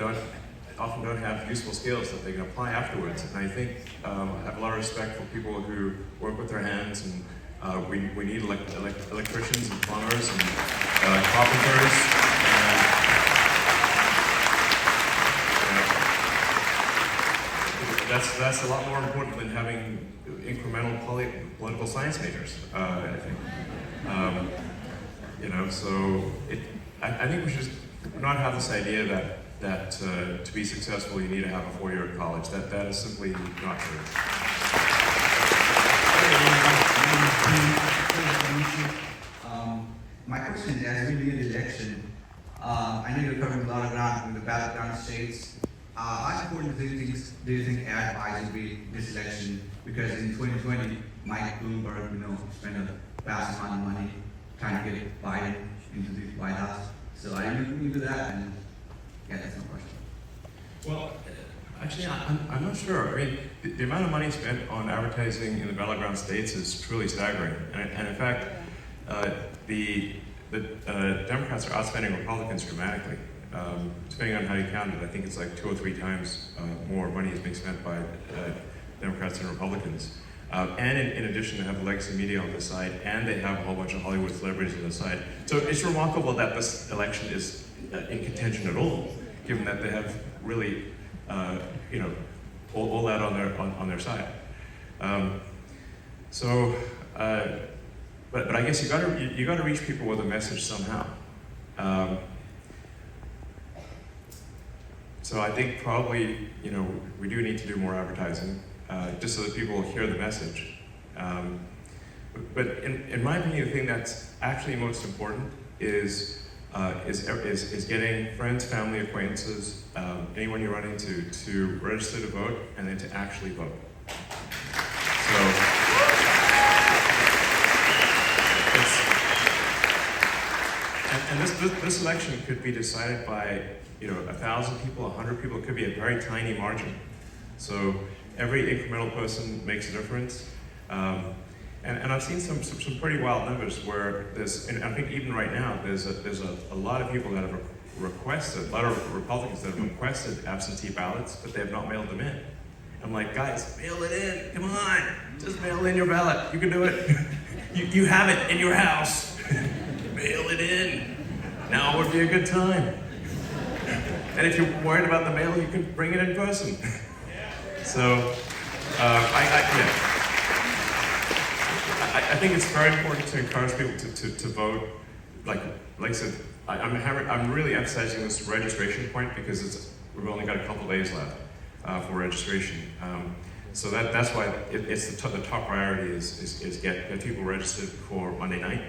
Speaker 1: often don't have useful skills that they can apply afterwards. And I think I have a lot of respect for people who work with their hands, and we need electricians and plumbers and carpenters. That's a lot more important than having incremental political science majors, I think. So I think we should not have this idea that to be successful you need to have a 4-year college. That is simply not true.
Speaker 19: My question is, as we do the election, I know you're covering a lot of ground in the battleground states. How important do you think ad buys will be this election? Because in 2020, Mike Bloomberg, spent a vast amount of money trying to get Biden into the White House. So are you looking into that? And yeah, that's my question.
Speaker 1: Well, actually, I'm not sure. I mean, the amount of money spent on advertising in the battleground states is truly staggering. And in fact, the Democrats are outspending Republicans dramatically. Depending on how you count it, I think it's like 2 or 3 times more money is being spent by Democrats than Republicans. And in addition, they have the legacy media on their side, and they have a whole bunch of Hollywood celebrities on their side. So it's remarkable that this election is in contention at all, given that they have really, all that on their side. But I guess you got to reach people with a message somehow. So I think probably, we do need to do more advertising, just so that people hear the message. But in my opinion, the thing that's actually most important is getting friends, family, acquaintances, anyone you run into, to register to vote and then to actually vote. And this election could be decided by 1,000 people, 100 people. It could be a very tiny margin. So every incremental person makes a difference. And I've seen some pretty wild numbers where and I think even right now, there's a lot of people that have requested, a lot of Republicans that have requested absentee ballots, but they have not mailed them in. I'm like, guys, mail it in, come on, just mail in your ballot, you can do it. you have it in your house, mail it in. Now would be a good time. And if you're worried about the mail, you can bring it in person. So, I think it's very important to encourage people to vote. Like I said, I'm really emphasizing this registration point because we've only got a couple days left for registration. So that's why it's the top priority is get people registered before Monday night,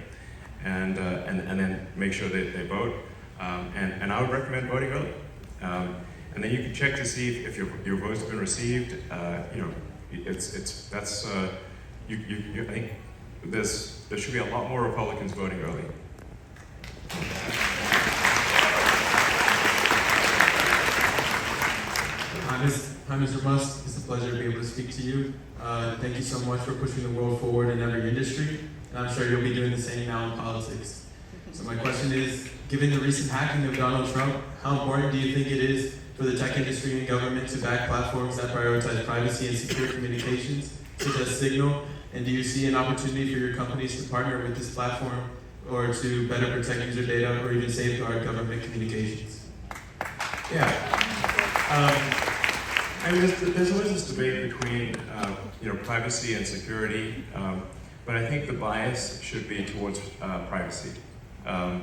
Speaker 1: and then make sure they vote. And I would recommend voting early. And then you can check to see if your vote's been received. I think there should be a lot more Republicans voting early.
Speaker 20: Hi, Mr. Musk. It's a pleasure to be able to speak to you. Thank you so much for pushing the world forward in every industry, and I'm sure you'll be doing the same now in politics. So my question is, given the recent hacking of Donald Trump, how important do you think it is for the tech industry and government to back platforms that prioritize privacy and secure communications, such as Signal? And do you see an opportunity for your companies to partner with this platform or to better protect user data or even safeguard government communications?
Speaker 1: Yeah. There's always this debate between privacy and security, but I think the bias should be towards privacy. I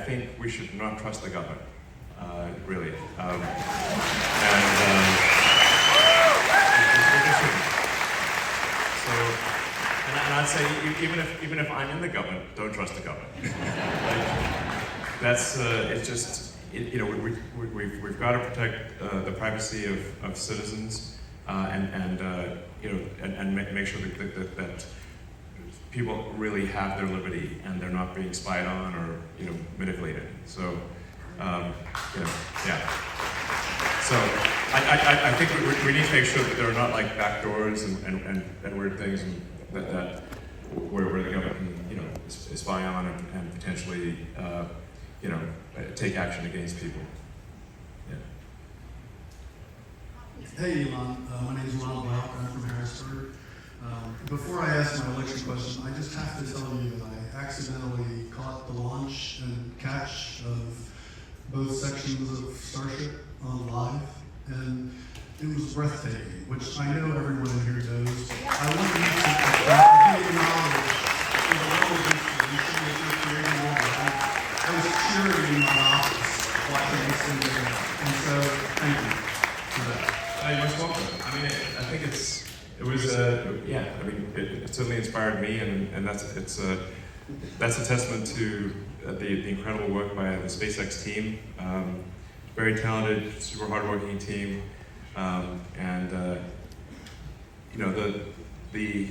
Speaker 1: think we should not trust the government, really. And I'd say even if I'm in the government, don't trust the government. It's just we've got to protect the privacy of citizens and make sure that people really have their liberty and they're not being spied on or manipulated. So yeah. So I think we need to make sure that there are not like backdoors and weird things and that where the government can, you know, spy on and potentially, you know, take action against people. Yeah.
Speaker 21: Hey Elon, my name is Ron Blount, I'm from Harrisburg. Before I ask my election question, I just have to tell you that I accidentally caught the launch and catch of both sections of Starship on live, and it was breathtaking, which I know everyone in here knows. I want you to acknowledge the level of information that you're creating all around. I was cheering in my office watching this thing today, and so thank you for that.
Speaker 1: You're most welcome. I mean, I think it was, yeah, I mean, it certainly inspired me, and that's a testament to the incredible work by the SpaceX team. Very talented, super hardworking team, and you know, the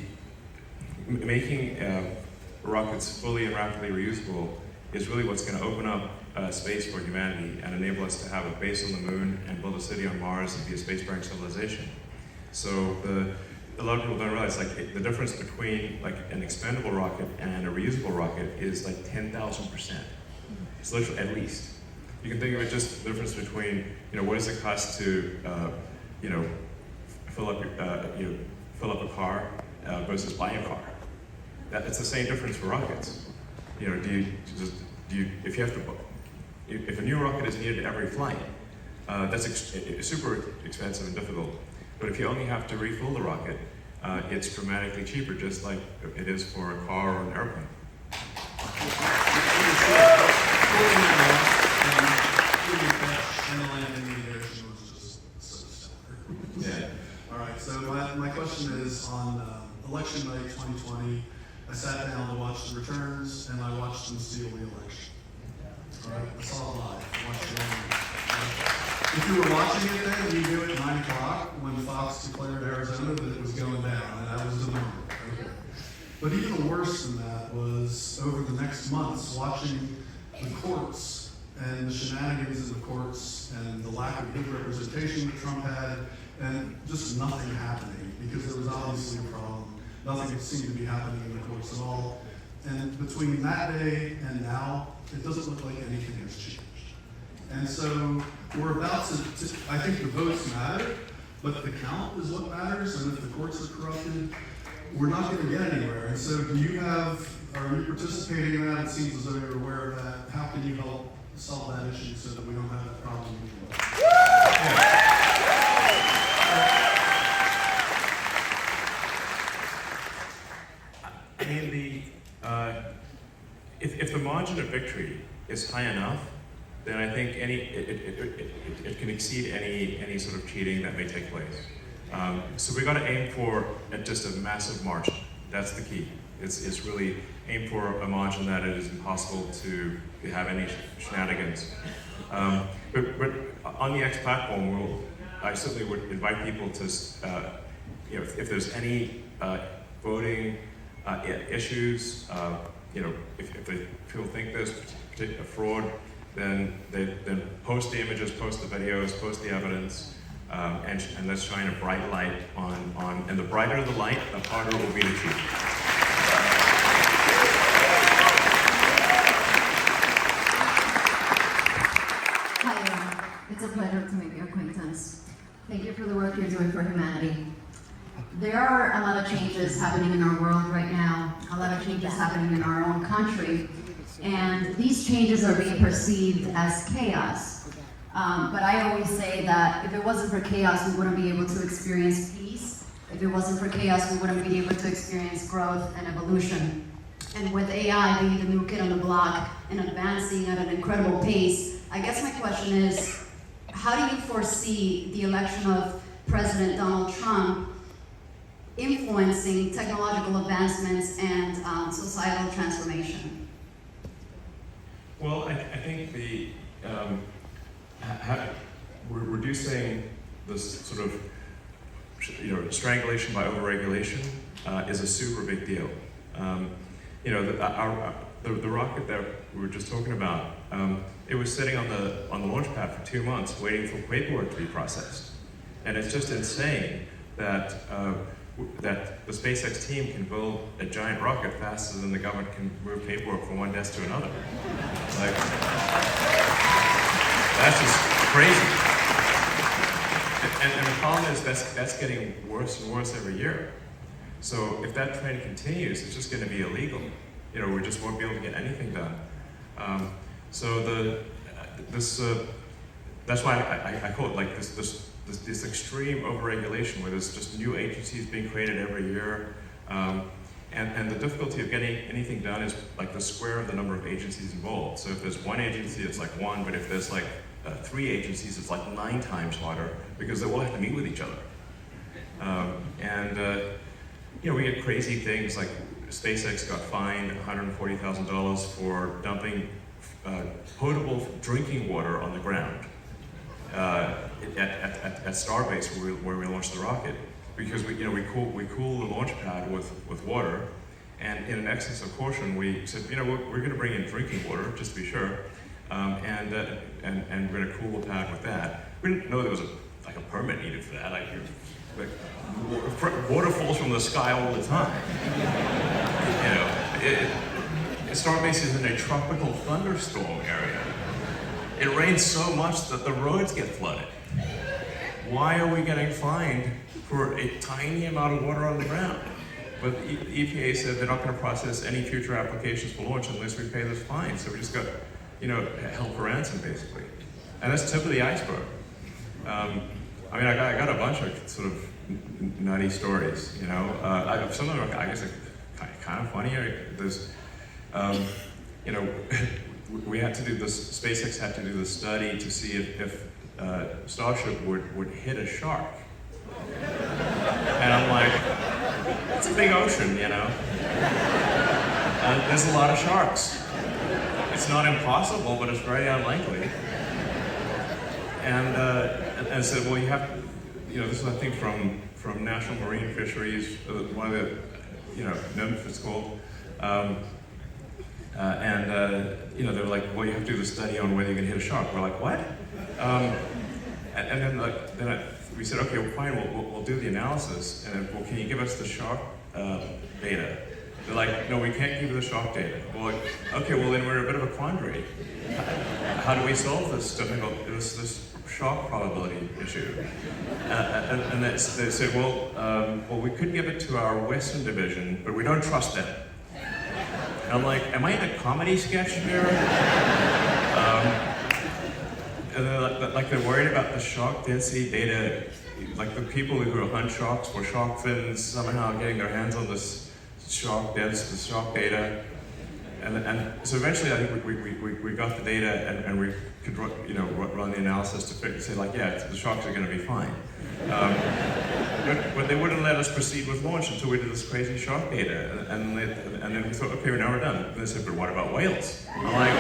Speaker 1: making rockets fully and rapidly reusable is really what's going to open up space for humanity and enable us to have a base on the moon and build a city on Mars and be a spacefaring civilization. So a lot of people don't realize, like, the difference between like an expendable rocket and a reusable rocket is like 10,000%. It's literally, at least. You can think of it just the difference between, you know, what does it cost to, you know, fill up a car versus buy a car. It's the same difference for rockets. You know, if a new rocket is needed every flight, that's super expensive and difficult. But if you only have to refill the rocket, it's dramatically cheaper, just like it is for a car or an airplane.
Speaker 21: Yeah. All right, so my question is on election night 2020, I sat down to watch the returns and I watched them steal the election. All right, I saw it live. I watched it on. If you were watching it then, you knew at 9 o'clock when Fox declared Arizona that it was going down, and that was the number. Okay. But even worse than that was over the next months watching the courts and the shenanigans in the courts and the lack of good representation that Trump had, and just nothing happening because there was obviously a problem. Nothing seemed to be happening in the courts at all. And between that day and now, it doesn't look like anything has changed. And so we're about to I think the votes matter, but the count is what matters, and if the courts are corrupted, we're not going to get anywhere. And so are you participating in that? It seems as though you're aware of that. How can you help solve that issue so that we don't have that problem anymore?
Speaker 1: I mean, if the margin of victory is high enough, then I think it can exceed any sort of cheating that may take place. So we got to aim for just a massive margin. That's the key. It's really aim for a margin that it is impossible to have any shenanigans. But on the X platform, I certainly would invite people to, you know, if there's any voting issues, you know, if people think there's a fraud, then post the images, post the videos, post the evidence, and let's shine a bright light on, and the brighter the light, the harder it will be to cheat.
Speaker 22: Hi, it's a pleasure to make your acquaintance. Thank you for the work you're doing for humanity. There are a lot of changes happening in our world right now, a lot of changes happening in our own country, and these changes are being perceived as chaos. But I always say that if it wasn't for chaos, we wouldn't be able to experience peace. If it wasn't for chaos, we wouldn't be able to experience growth and evolution. And with AI being the new kid on the block and advancing at an incredible pace, I guess my question is, how do you foresee the election of President Donald Trump influencing technological advancements and societal transformation?
Speaker 1: Well, I think we're reducing this sort of, you know, strangulation by overregulation is a super big deal. You know, the rocket that we were just talking about, it was sitting on the launch pad for 2 months waiting for paperwork to be processed. And it's just insane that that the SpaceX team can build a giant rocket faster than the government can move paperwork from one desk to another. Like, that's just crazy. And the problem is that's getting worse and worse every year. So if that trend continues, it's just going to be illegal. You know, we just won't be able to get anything done. That's why I call it like this extreme overregulation, where there's just new agencies being created every year, and the difficulty of getting anything done is like the square of the number of agencies involved. So if there's one agency, it's like one, but if there's like 3 agencies, it's like 9 times harder, because they all have to meet with each other. You know, we get crazy things like SpaceX got fined $140,000 for dumping potable drinking water on the ground at Starbase, where we launched the rocket, because we cool the launch pad with water, and in an excess of caution, we said, you know, we're going to bring in drinking water just to be sure, and we're going to cool the pad with that. We didn't know there was a permit needed for that. Water falls from the sky all the time. You know, Starbase is in a tropical thunderstorm area. It rains so much that the roads get flooded. Why are we getting fined for a tiny amount of water on the ground? But the EPA said they're not going to process any future applications for launch unless we pay this fine. So we just got, you know, held for ransom, basically. And that's the tip of the iceberg. I mean, I got a bunch of sort of nutty stories, you know. Some of them, I guess, are kind of funny. There's, you know, we had to do this, SpaceX had to do this study to see if Starship would hit a shark. And I'm like, it's a big ocean, you know. There's a lot of sharks. It's not impossible, but it's very unlikely. And said, well, you have to, you know, this is, I think, from National Marine Fisheries, one of the, you know, NIMF it's called. You know, they were like, well, you have to do the study on whether you can hit a shark. We're like, what? And then we said, okay, well, fine, we'll do the analysis. And then, well, can you give us the shark data? They're like, no, we can't give you the shark data. We're like, okay, well, then we're in a bit of a quandary. How do we solve this difficult, this shark probability issue? And they said, well, we could give it to our Western division, but we don't trust them. And I'm like, am I in a comedy sketch here? And they're worried about the shark density data, like the people who hunt sharks for shark fins somehow getting their hands on this shark data. And so eventually, I think we got the data, and we could, you know, run the analysis to say, like, yeah, the sharks are going to be fine. But they wouldn't let us proceed with launch until we did this crazy shark data. And then we thought, okay, now we're done. And they said, but what about whales? I'm like,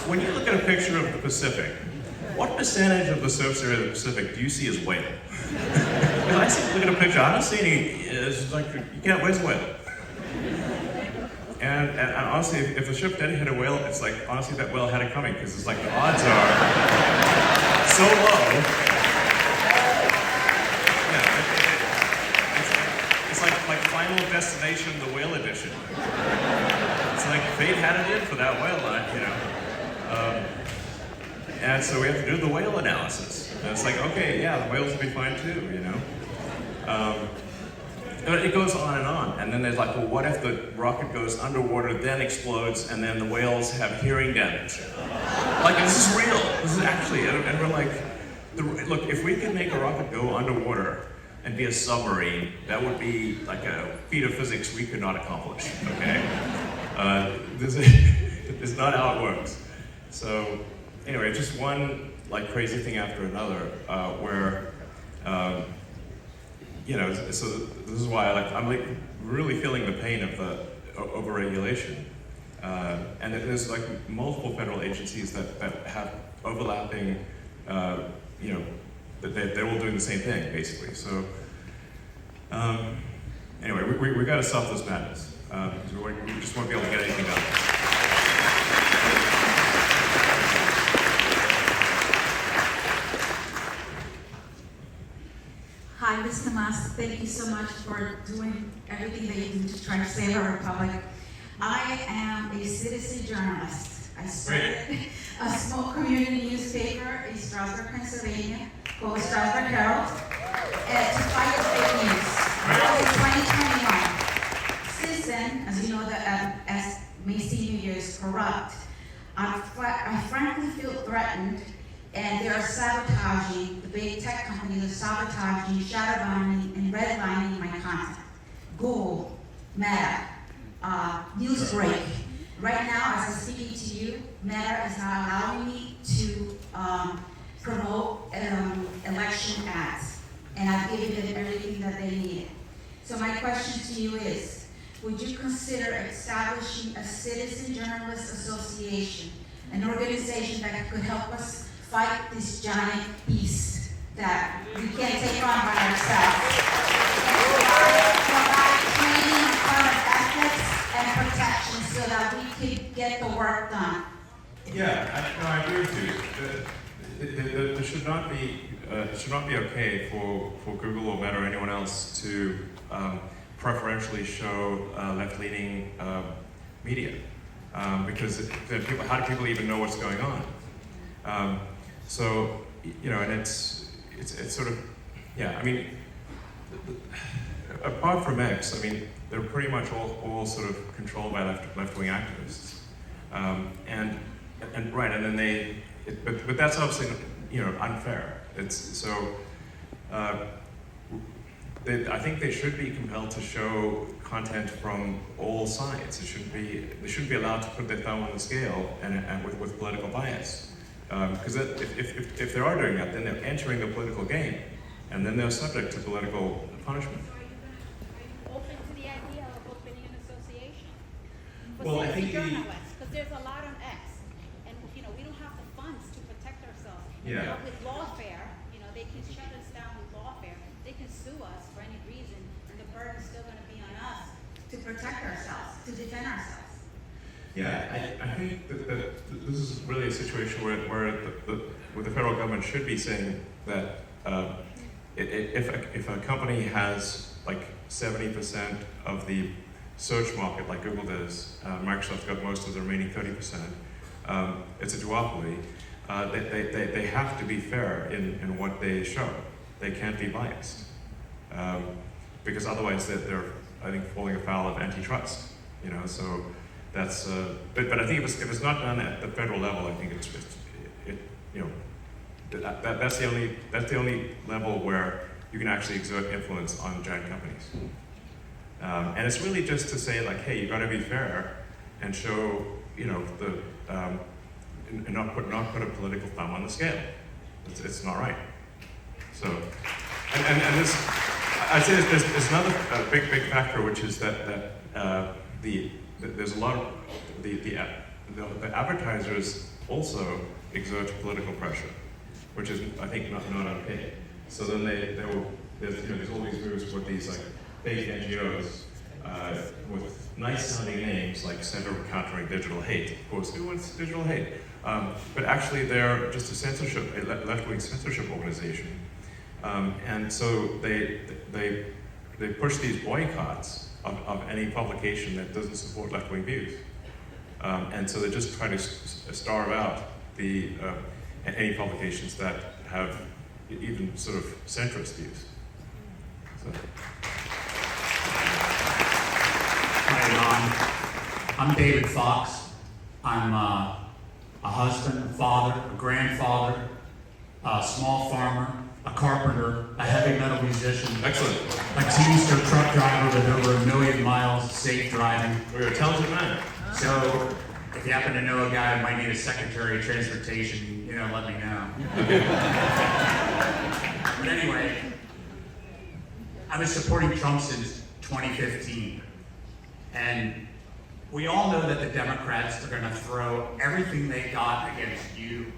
Speaker 1: when you look at a picture of the Pacific, what percentage of the surface area of the Pacific do you see as whale? When I look at a picture, I don't see any. It's like, you can't, where's the whale? And honestly, if the ship did hit a whale, it's like, honestly, that whale had it coming, because it's like the odds are so low. Yeah, it's like Final Destination, the whale edition. It's like fate had it in for that whale, you know. And so we have to do the whale analysis. And it's like, okay, yeah, the whales will be fine too, you know. It goes on, and then there's like, well, what if the rocket goes underwater, then explodes, and then the whales have hearing damage? Like, this is real. This is actually, and we're like, look, if we could make a rocket go underwater and be a submarine, that would be like a feat of physics we could not accomplish, okay? This is not how it works. So, anyway, just one like crazy thing after another, where, you know, so this is why I'm like really feeling the pain of the overregulation. And there's like multiple federal agencies that have overlapping, you know, they're all doing the same thing, basically. So, anyway, we got to solve this madness, because we just won't be able to get anything done.
Speaker 2: Hi, Mr. Musk, thank you so much for doing everything that you do to try to save our republic. I am a citizen journalist. I started a small community newspaper in Strasburg, Pennsylvania, called Strasburg Herald, to fight the fake news. That was in 2021. Since then, as you know, as mainstream media is corrupt, I frankly feel threatened, and they are sabotaging, the big tech companies are sabotaging, shadow banning, and redlining my content. Google, Meta, Newsbreak. Right now, as I'm speaking to you, Meta is not allowing me to promote election ads, and I've given them everything that they needed. So my question to you is, would you consider establishing a citizen journalist association, an organization that could help us fight this giant beast that we can't take on by ourselves, and provide training on current ethics and protection so that we could get the work done?
Speaker 1: Yeah, I agree with you. There should not be it should not be okay for Google or Meta or anyone else to preferentially show left-leaning media, because how do people even know what's going on? So, you know, and it's sort of, yeah, I mean, apart from X, I mean, they're pretty much all sort of controlled by left-wing activists, and then but that's obviously, you know, unfair. It's so. I think they should be compelled to show content from all sides. They shouldn't be allowed to put their thumb on the scale and with political bias. Because if they are doing that, then they're entering the political game, and then they're subject to political punishment.
Speaker 3: Open to the idea of opening an association for
Speaker 1: Well, I think
Speaker 3: journalists, because there's a lot on X, and you know we don't have the funds to protect ourselves.
Speaker 1: Yeah.
Speaker 3: But with lawfare, you know they can shut us down with lawfare. They can sue us for any reason, and the burden's still going to be on us to protect ourselves, to defend ourselves.
Speaker 1: Yeah, I think that this is really a situation where the federal government should be saying that if a company has like 70% of the search market, like Google does, Microsoft's got most of the remaining 30%, it's a duopoly, they have to be fair in what they show. They can't be biased, because otherwise they're I think falling afoul of antitrust. You know, so that's. But I think if it's not done at the federal level, I think that's the only level where you can actually exert influence on giant companies. And it's really just to say like, hey, you got to be fair and show, you know, and not put a political thumb on the scale. It's not right. So, and this, I'd say there's another big factor, which is that there's a lot of the advertisers also exert political pressure, which is I think not okay. So then there's all these moves with these like big NGOs with nice sounding names like Center for Countering Digital Hate. Of course, who wants digital hate? But actually they're just a left-wing censorship organization. And so they push these boycotts of any publication that doesn't support left-wing views. And so they just try to starve out any publications that have even sort of centrist views. So.
Speaker 23: Hi, I'm David Fox. I'm a husband, a father, a grandfather, a small farmer, a carpenter, a heavy metal musician.
Speaker 1: Excellent.
Speaker 23: A Teamster truck driver with over 1 million miles safe driving.
Speaker 1: We're a talented man.
Speaker 23: So, if you happen to know a guy who might need a secretary of transportation, you know, let me know. But anyway, I've been supporting Trump since 2015. And we all know that the Democrats are going to throw everything they got against you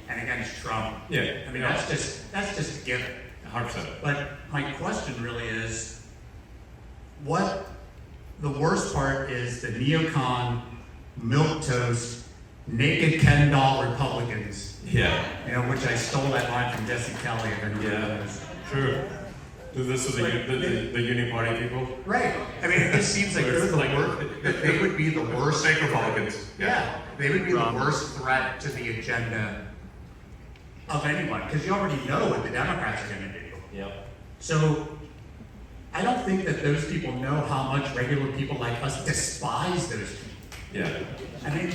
Speaker 23: and against Trump.
Speaker 1: Yeah.
Speaker 23: I mean, that's just a given.
Speaker 1: 100%.
Speaker 23: But my question really is, what the worst part is the neocon, milquetoast, naked Ken doll Republicans.
Speaker 1: Yeah.
Speaker 23: You know, which I stole that line from Jesse Kelly. If anyone knows.
Speaker 1: True. This is the Union Party people?
Speaker 23: Right. I mean, it just seems like they're the worst, that they would be the worst.
Speaker 1: Fake Republicans.
Speaker 23: Yeah, they would be the worst threat to the agenda of anyone, because you already know what the Democrats are going to do.
Speaker 1: Yep.
Speaker 23: So I don't think that those people know how much regular people like us despise those people.
Speaker 1: Yeah.
Speaker 23: I mean,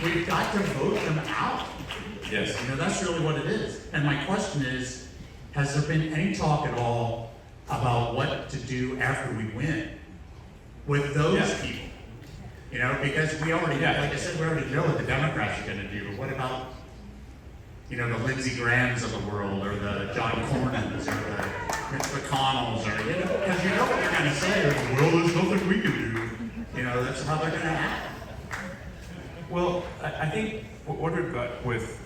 Speaker 23: we've got to vote them out.
Speaker 1: Yes.
Speaker 23: You know, that's really what it is. And my question is, has there been any talk at all about what to do after we win with those people? You know, because we already, like I said, we already know what the Democrats are going to do. But what about, you know, the Lindsey Grahams of the world, or the John Cornyn's, or the Mitch McConnell's, or, you know, because you know what they're going to say. Well, there's nothing we can do. You know, that's how they're going to act.
Speaker 1: Well, I think what we've got with,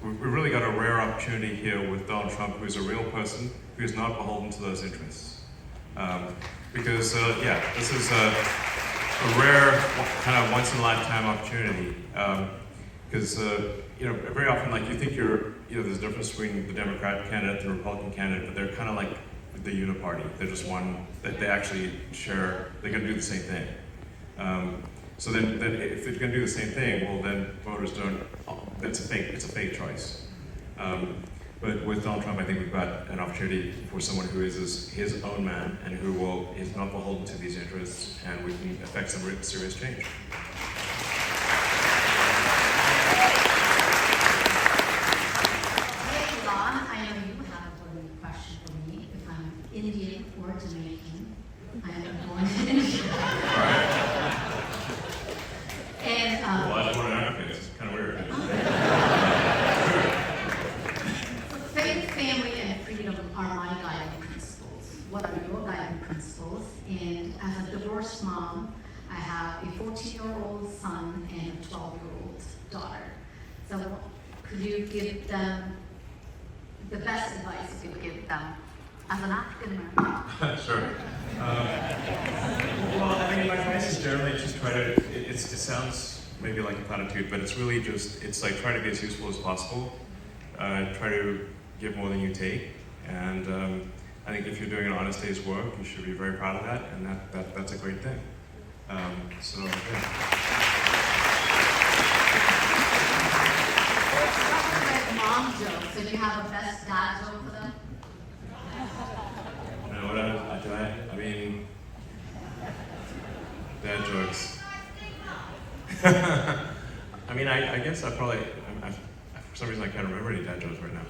Speaker 1: we've really got a rare opportunity here with Donald Trump, who's a real person, who's not beholden to those interests. Because, this is a rare, kind of once-in-a-lifetime opportunity. Because, you know, very often, like, you think there's a difference between the Democrat candidate and the Republican candidate, but they're kind of like the uniparty. They're just one, that they actually share, they're going to do the same thing. So then if they're going to do the same thing, well, then voters don't, it's a fake choice. But with Donald Trump, I think we've got an opportunity for someone who is his own man and who is not beholden to these interests, and we can affect some serious change.
Speaker 22: Hey, Elon, I know you have a question for me. If I'm Indian or Jamaican, I am born in India. And,
Speaker 1: Well, I was born in Africa. It's kind of weird.
Speaker 22: faith, family, and freedom are my guiding principles. What are your guiding principles? And as a divorced mom, I have a 14-year-old son and a 12-year-old daughter. So could you give them the best advice you could give them as an African American?
Speaker 1: Sure. Well, I mean, my advice is generally just try to, it sounds maybe like a platitude, but it's really just, it's like try to be as useful as possible. Try to give more than you take. And I think if you're doing an honest day's work, you should be very proud of that, and that's a great thing. So,
Speaker 22: Mom jokes. So do you have a best dad joke for them?
Speaker 1: No, I mean, dad jokes. I mean, I guess I probably, for some reason I can't remember any dad jokes right now.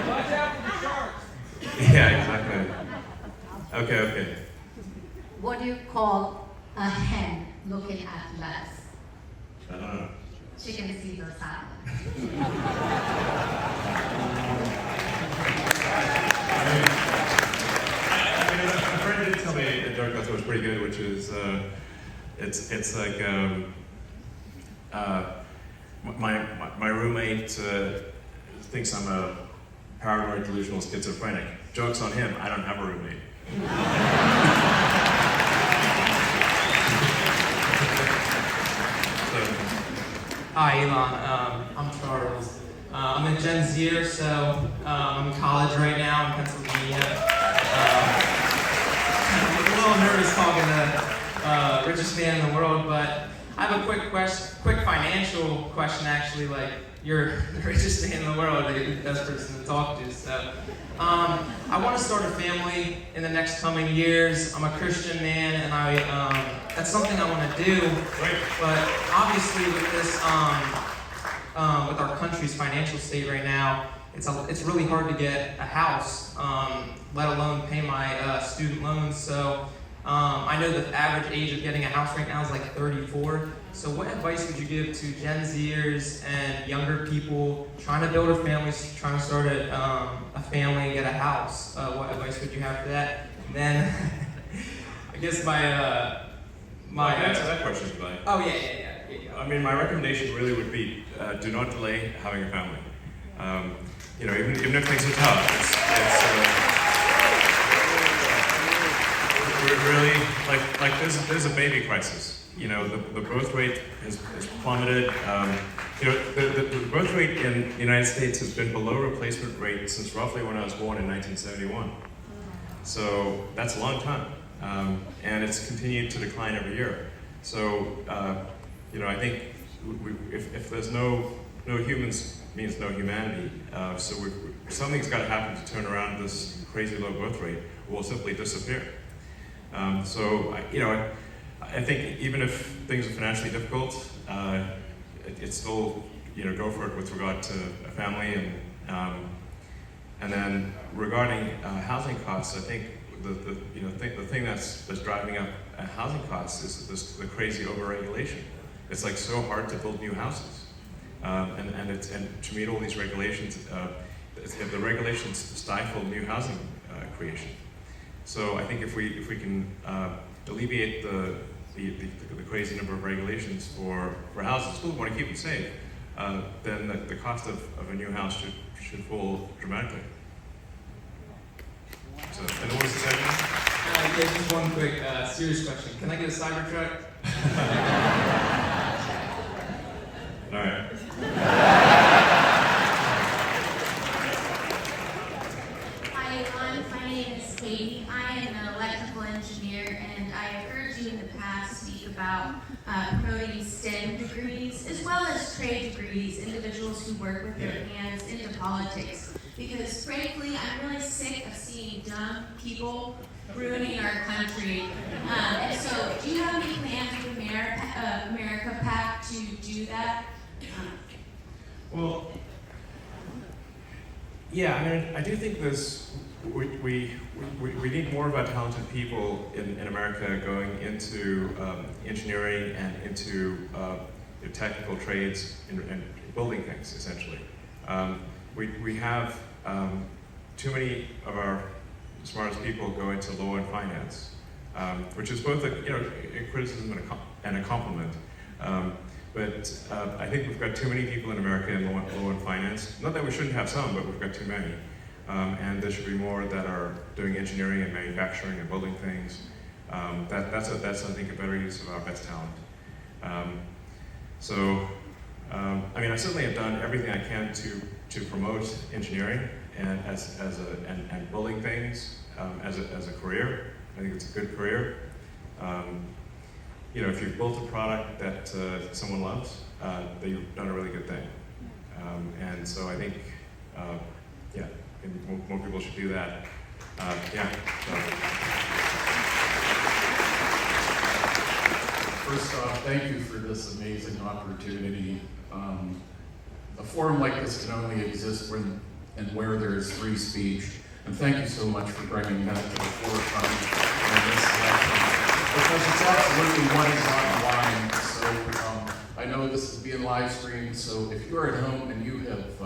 Speaker 4: Watch out for the sharks!
Speaker 1: Yeah, exactly. Okay.
Speaker 22: What do you call a hen looking at lettuce?
Speaker 1: I don't know.
Speaker 22: Chicken Caesar salad.
Speaker 1: A friend did tell me a joke I thought was pretty good, which is, it's like, my roommate thinks I'm a paranoid delusional schizophrenic. Joke's on him, I don't have a roommate.
Speaker 5: Hi, Elon. I'm Charles. I'm a Gen Zer, so I'm in college right now in Pennsylvania. I'm a little nervous talking to richest man in the world, but I have a quick financial question, actually. Like, you're the richest man in the world, you're the best person to talk to. So, I want to start a family in the next coming years. I'm a Christian man, and that's something I want to do. But obviously, with this, with our country's financial state right now, it's really hard to get a house, let alone pay my student loans. So. I know the average age of getting a house right now is like 34. So what advice would you give to Gen Zers and younger people trying to build a family, trying to start a family and get a house? What advice would you have for that? Then, I guess my
Speaker 1: I can answer that question if you like.
Speaker 5: Oh yeah.
Speaker 1: I mean, my recommendation really would be do not delay having a family. You know, even if things are tough, really, like there's a baby crisis. You know, the birth rate has plummeted. The birth rate in the United States has been below replacement rate since roughly when I was born in 1971. So that's a long time. And it's continued to decline every year. So, I think if there's no humans, means no humanity. So something's got to happen to turn around this crazy low birth rate, or we'll simply disappear. I think even if things are financially difficult, it's still, go for it with regard to a family. And then regarding housing costs, I think the thing that's driving up housing costs is the crazy overregulation. It's like so hard to build new houses, and to meet all these regulations, the regulations stifle new housing creation. So I think if we can alleviate the crazy number of regulations for houses, still want to keep them safe, then the cost of a new house should fall dramatically. So, anyone wants to say anything?
Speaker 5: Yeah, just one quick serious question. Can I get a Cybertruck?
Speaker 1: All right.
Speaker 6: Hi, my name is Katie. I am an electrical engineer, and I have heard you in the past speak about promoting STEM degrees as well as trade degrees, individuals who work with their hands into politics. Because frankly, I'm really sick of seeing dumb people ruining our country. And so, do you have any plans with America PAC to do that?
Speaker 1: Well, yeah, I do think we need more of our talented people in America going into engineering and into technical trades and building things, essentially. We have too many of our smartest people go into law and finance, which is both a criticism and a compliment. But I think we've got too many people in America in law and finance. Not that we shouldn't have some, but we've got too many. And there should be more that are doing engineering and manufacturing and building things. That's I think, a better use of our best talent. I certainly have done everything I can to promote engineering and and building things as a career. I think it's a good career. If you've built a product that someone loves, then you've done a really good thing. And so I think, more people should do that.
Speaker 7: First off, thank you for this amazing opportunity. A forum like this can only exist when and where there is free speech. And thank you so much for bringing that to the forefront in this election. Because it's absolutely what is on the line. So I know this is being live streamed, so if you're at home and you have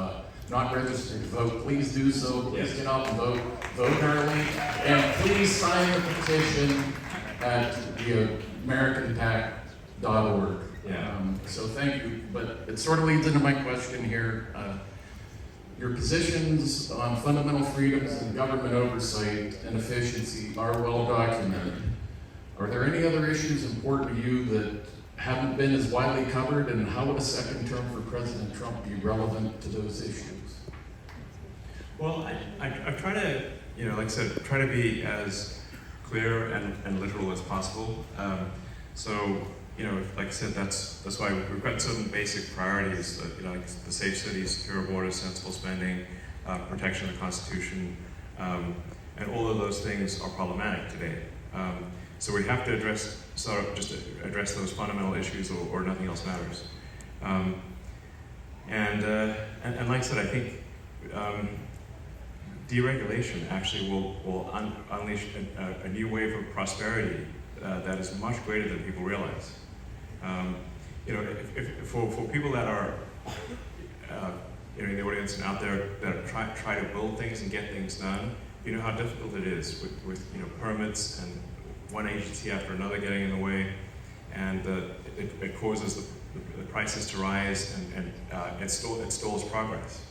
Speaker 7: not registered to vote, please do so. Please get out and vote. Vote early. And please sign the petition at the AmericanPAC.org. So thank you. But it sort of leads into my question here. Your positions on fundamental freedoms and government oversight and efficiency are well documented. Are there any other issues important to you that haven't been as widely covered, and how would a second term for President Trump be relevant to those issues?
Speaker 1: Well, I try to, like I said, try to be as clear and literal as possible. Like I said, that's why we've got some basic priorities, like the safe cities, secure borders, sensible spending, protection of the Constitution, and all of those things are problematic today. So we have to address those fundamental issues, or nothing else matters. And like I said, I think deregulation actually will unleash a new wave of prosperity that is much greater than people realize. For people that are in the audience and out there that try to build things and get things done, you know how difficult it is with permits and one agency after another getting in the way, and it causes the prices to rise, and it stalls progress.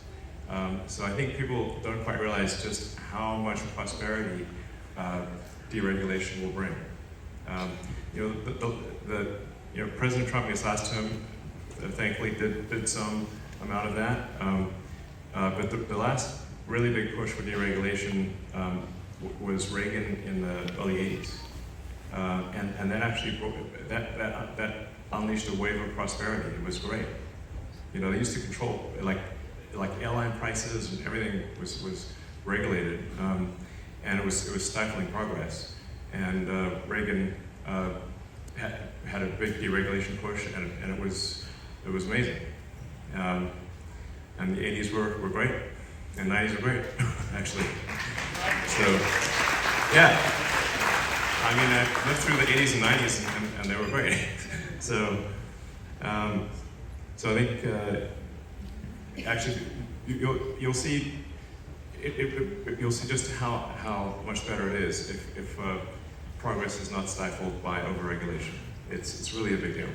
Speaker 1: So I think people don't quite realize just how much prosperity deregulation will bring. President Trump in his last term thankfully did some amount of that. But the last really big push for deregulation was Reagan in the early 80s. And that actually that unleashed a wave of prosperity. It was great. You know, they used to control like airline prices and everything was regulated, and it was stifling progress. And Reagan had a big deregulation push, and it was amazing. And the 80s were great, and 90s are great, actually. So, yeah. I mean, I lived through the 80s and 90s, and they were great. So I think actually you'll see you'll see just how much better it is if progress is not stifled by overregulation. It's really a big deal.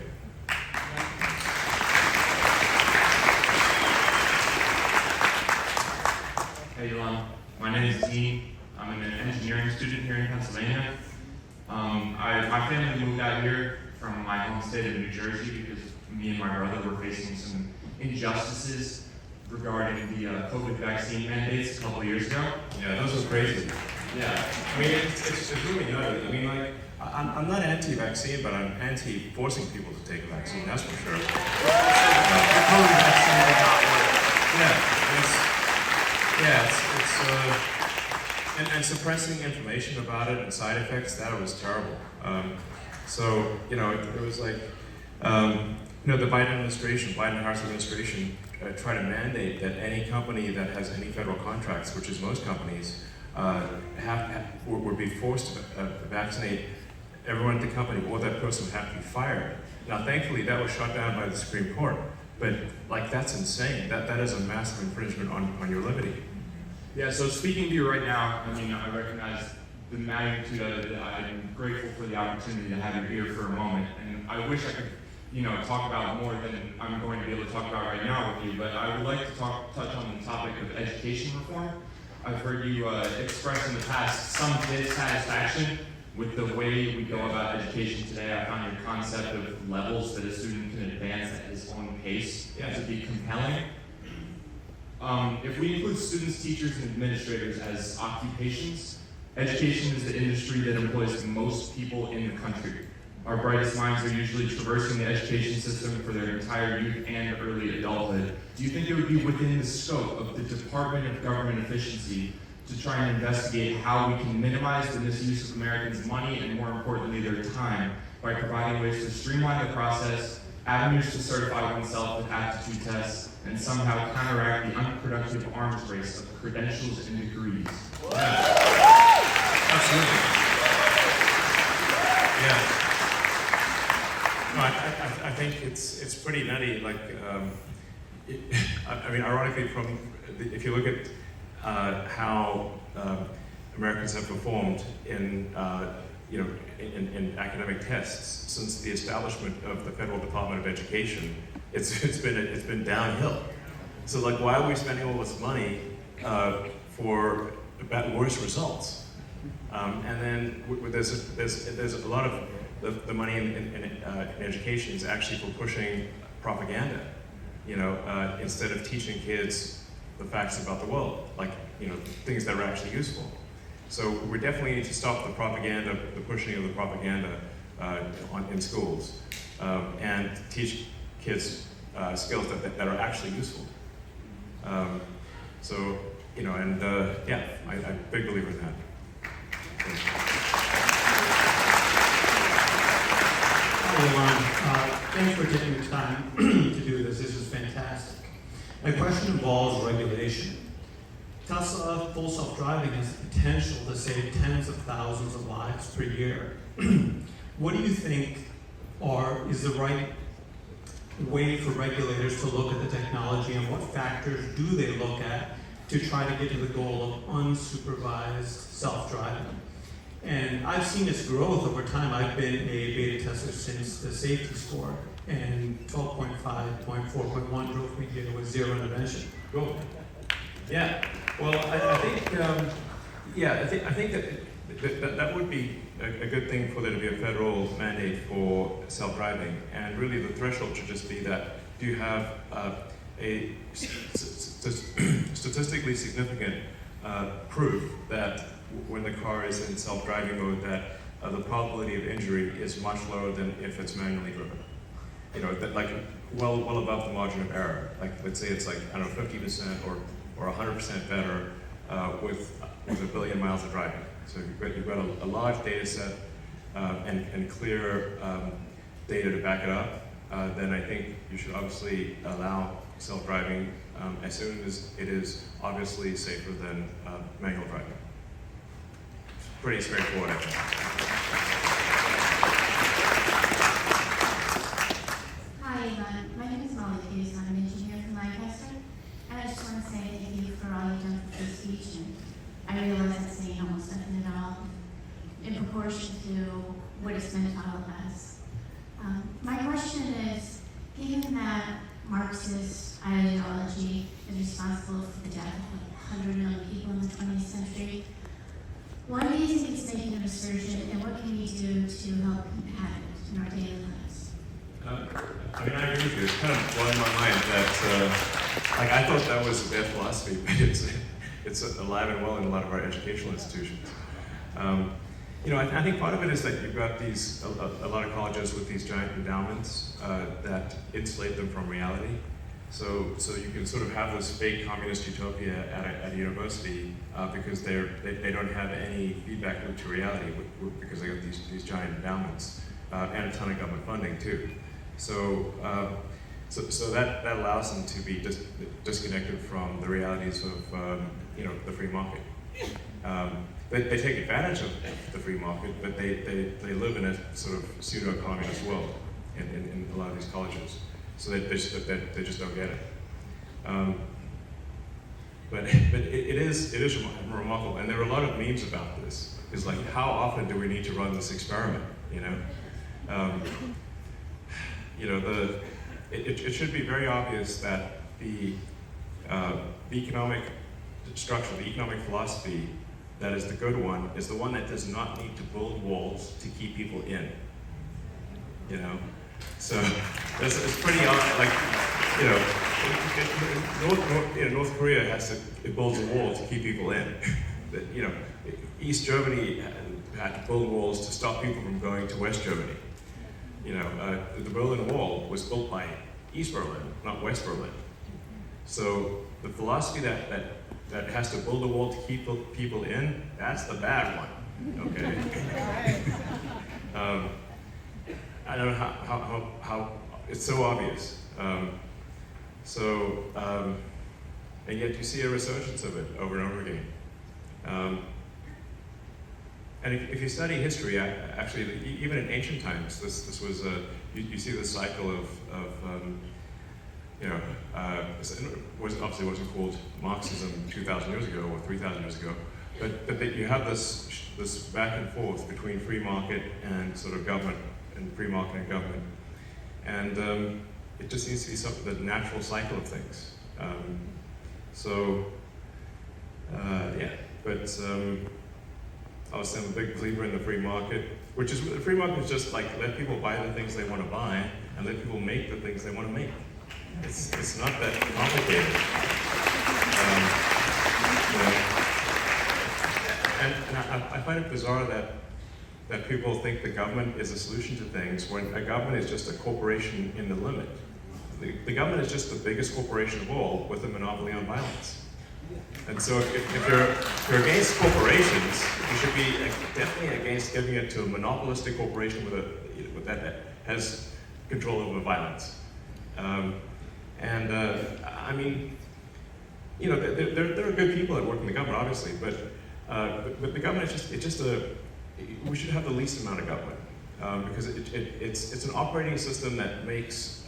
Speaker 8: Hey Elon, my name is Dean. I'm an engineering student here in Pennsylvania. My family moved out here from my home state of New Jersey because me and my brother were facing some injustices regarding the COVID vaccine mandates a couple of years ago.
Speaker 1: Yeah, those were crazy.
Speaker 8: Yeah.
Speaker 1: I mean, it's really nutty. I mean, like, I'm not anti-vaccine, but I'm anti-forcing people to take a vaccine, that's for sure. The COVID vaccine did not work. And suppressing information about it and side effects, that was terrible. So, you know, it was like, you know, the Biden-Harris administration tried to mandate that any company that has any federal contracts, which is most companies, would be forced to vaccinate everyone at the company, or that person would have to be fired. Now, thankfully, that was shut down by the Supreme Court, but like that's insane. That is a massive infringement on your liberty.
Speaker 8: Yeah, so speaking to you right now, I mean, I recognize the magnitude of it. I'm grateful for the opportunity to have you here for a moment, and I wish I could, you know, talk about more than I'm going to be able to talk about right now with you, but I would like to touch on the topic of education reform. I've heard you express in the past some dissatisfaction with the way we go about education today. I found your concept of levels that a student can advance at his own pace to be compelling. If we include students, teachers, and administrators as occupations, education is the industry that employs most people in the country. Our brightest minds are usually traversing the education system for their entire youth and early adulthood. Do you think it would be within the scope of the Department of Government Efficiency to try and investigate how we can minimize the misuse of Americans' money and, more importantly, their time by providing ways to streamline the process, avenues to certify oneself with aptitude tests, and somehow counteract the unproductive arms race of credentials and degrees?
Speaker 1: Absolutely. Yeah. No, I think it's pretty nutty. Like, I mean, ironically, if you look at how Americans have performed in you know, in academic tests since the establishment of the Federal Department of Education, it's been downhill. So, like, why are we spending all this money for about worse results? And then there's a lot of the money in education is actually for pushing propaganda, you know, instead of teaching kids the facts about the world, like, you know, things that are actually useful. So we definitely need to stop the propaganda, the pushing of the propaganda in schools, and teach kids skills that are actually useful. So, you know, and yeah, I'm a big believer in that.
Speaker 18: Hi, Elon. Thanks for taking the time to do this. This is fantastic. My question involves regulation. Tesla full self-driving has the potential to save tens of thousands of lives per year. What do you think is the right way for regulators to look at the technology, and what factors do they look at to try to get to the goal of unsupervised self-driving? And I've seen its growth over time. I've been a beta tester since the safety score, and 12.5.4.1 drove me here with zero intervention.
Speaker 1: Cool. Yeah. Well, I think I think that would be a good thing for there to be a federal mandate for self-driving, and really the threshold should just be that do you have a statistically significant proof that when the car is in self-driving mode that the probability of injury is much lower than if it's manually driven. You know, that like well above the margin of error. Like let's say it's like, I don't know, 50% or 100% better with 1 billion miles of driving. So you've got a large data set and clear data to back it up, then I think you should obviously allow self-driving as soon as it is obviously safer than manual driving. It's pretty straightforward, I think.
Speaker 22: Hi, my name is Molly Hughes. I'm an engineer from Lancaster. And I just want to say thank you for all you've done for free speech. And I realize that's saying almost nothing at all in proportion to what it's been titled as. My question is, given that Marxist ideology is responsible for the death of 100 million people in the 20th century, why do you think it's making a resurgence, and what can we do to help combat it in our daily lives?
Speaker 1: I mean, I agree with you. It's kind of blowing my mind that, like, I thought that was bad philosophy, but it's alive and well in a lot of our educational institutions. You know, I think part of it is that you've got these, a lot of colleges with these giant endowments that insulate them from reality. So you can sort of have this fake communist utopia at a university because they don't have any feedback loop to reality because they got these giant endowments and a ton of government funding too. So that allows them to be disconnected from the realities of you know, the free market. They take advantage of the free market, but they live in a sort of pseudo-communist world in a lot of these colleges. So they just don't get it. But it is remarkable, and there are a lot of memes about this. It's like, how often do we need to run this experiment? You know, it should be very obvious that the economic structure, the economic philosophy that is the good one, is the one that does not need to build walls to keep people in. You know, so it's pretty odd. Like, you know, North Korea it builds a wall to keep people in. You know, East Germany had to build walls to stop people from going to West Germany. You know, the Berlin Wall was built by East Berlin, not West Berlin. So the philosophy that has to build a wall to keep people in, that's the bad one, okay? I don't know how it's so obvious. And yet you see a resurgence of it over and over again. And if you study history, actually, even in ancient times, this was you see the cycle of you know, obviously wasn't called Marxism 2,000 years ago or 3,000 years ago, but that you have this back and forth between free market and sort of government, and free market and government, and it just seems to be something, the natural cycle of things. Yeah, but obviously I'm a big believer in the free market, which is, the free market is just like, let people buy the things they want to buy and let people make the things they want to make. It's not that complicated. You know, and I find it bizarre that people think the government is a solution to things when a government is just a corporation in the limit. The government is just the biggest corporation of all with a monopoly on violence. And so if you're against corporations, you should be definitely against giving it to a monopolistic corporation that has control over violence. I mean, you know, there are good people that work in the government, obviously, but the government is we should have the least amount of government because it's an operating system that makes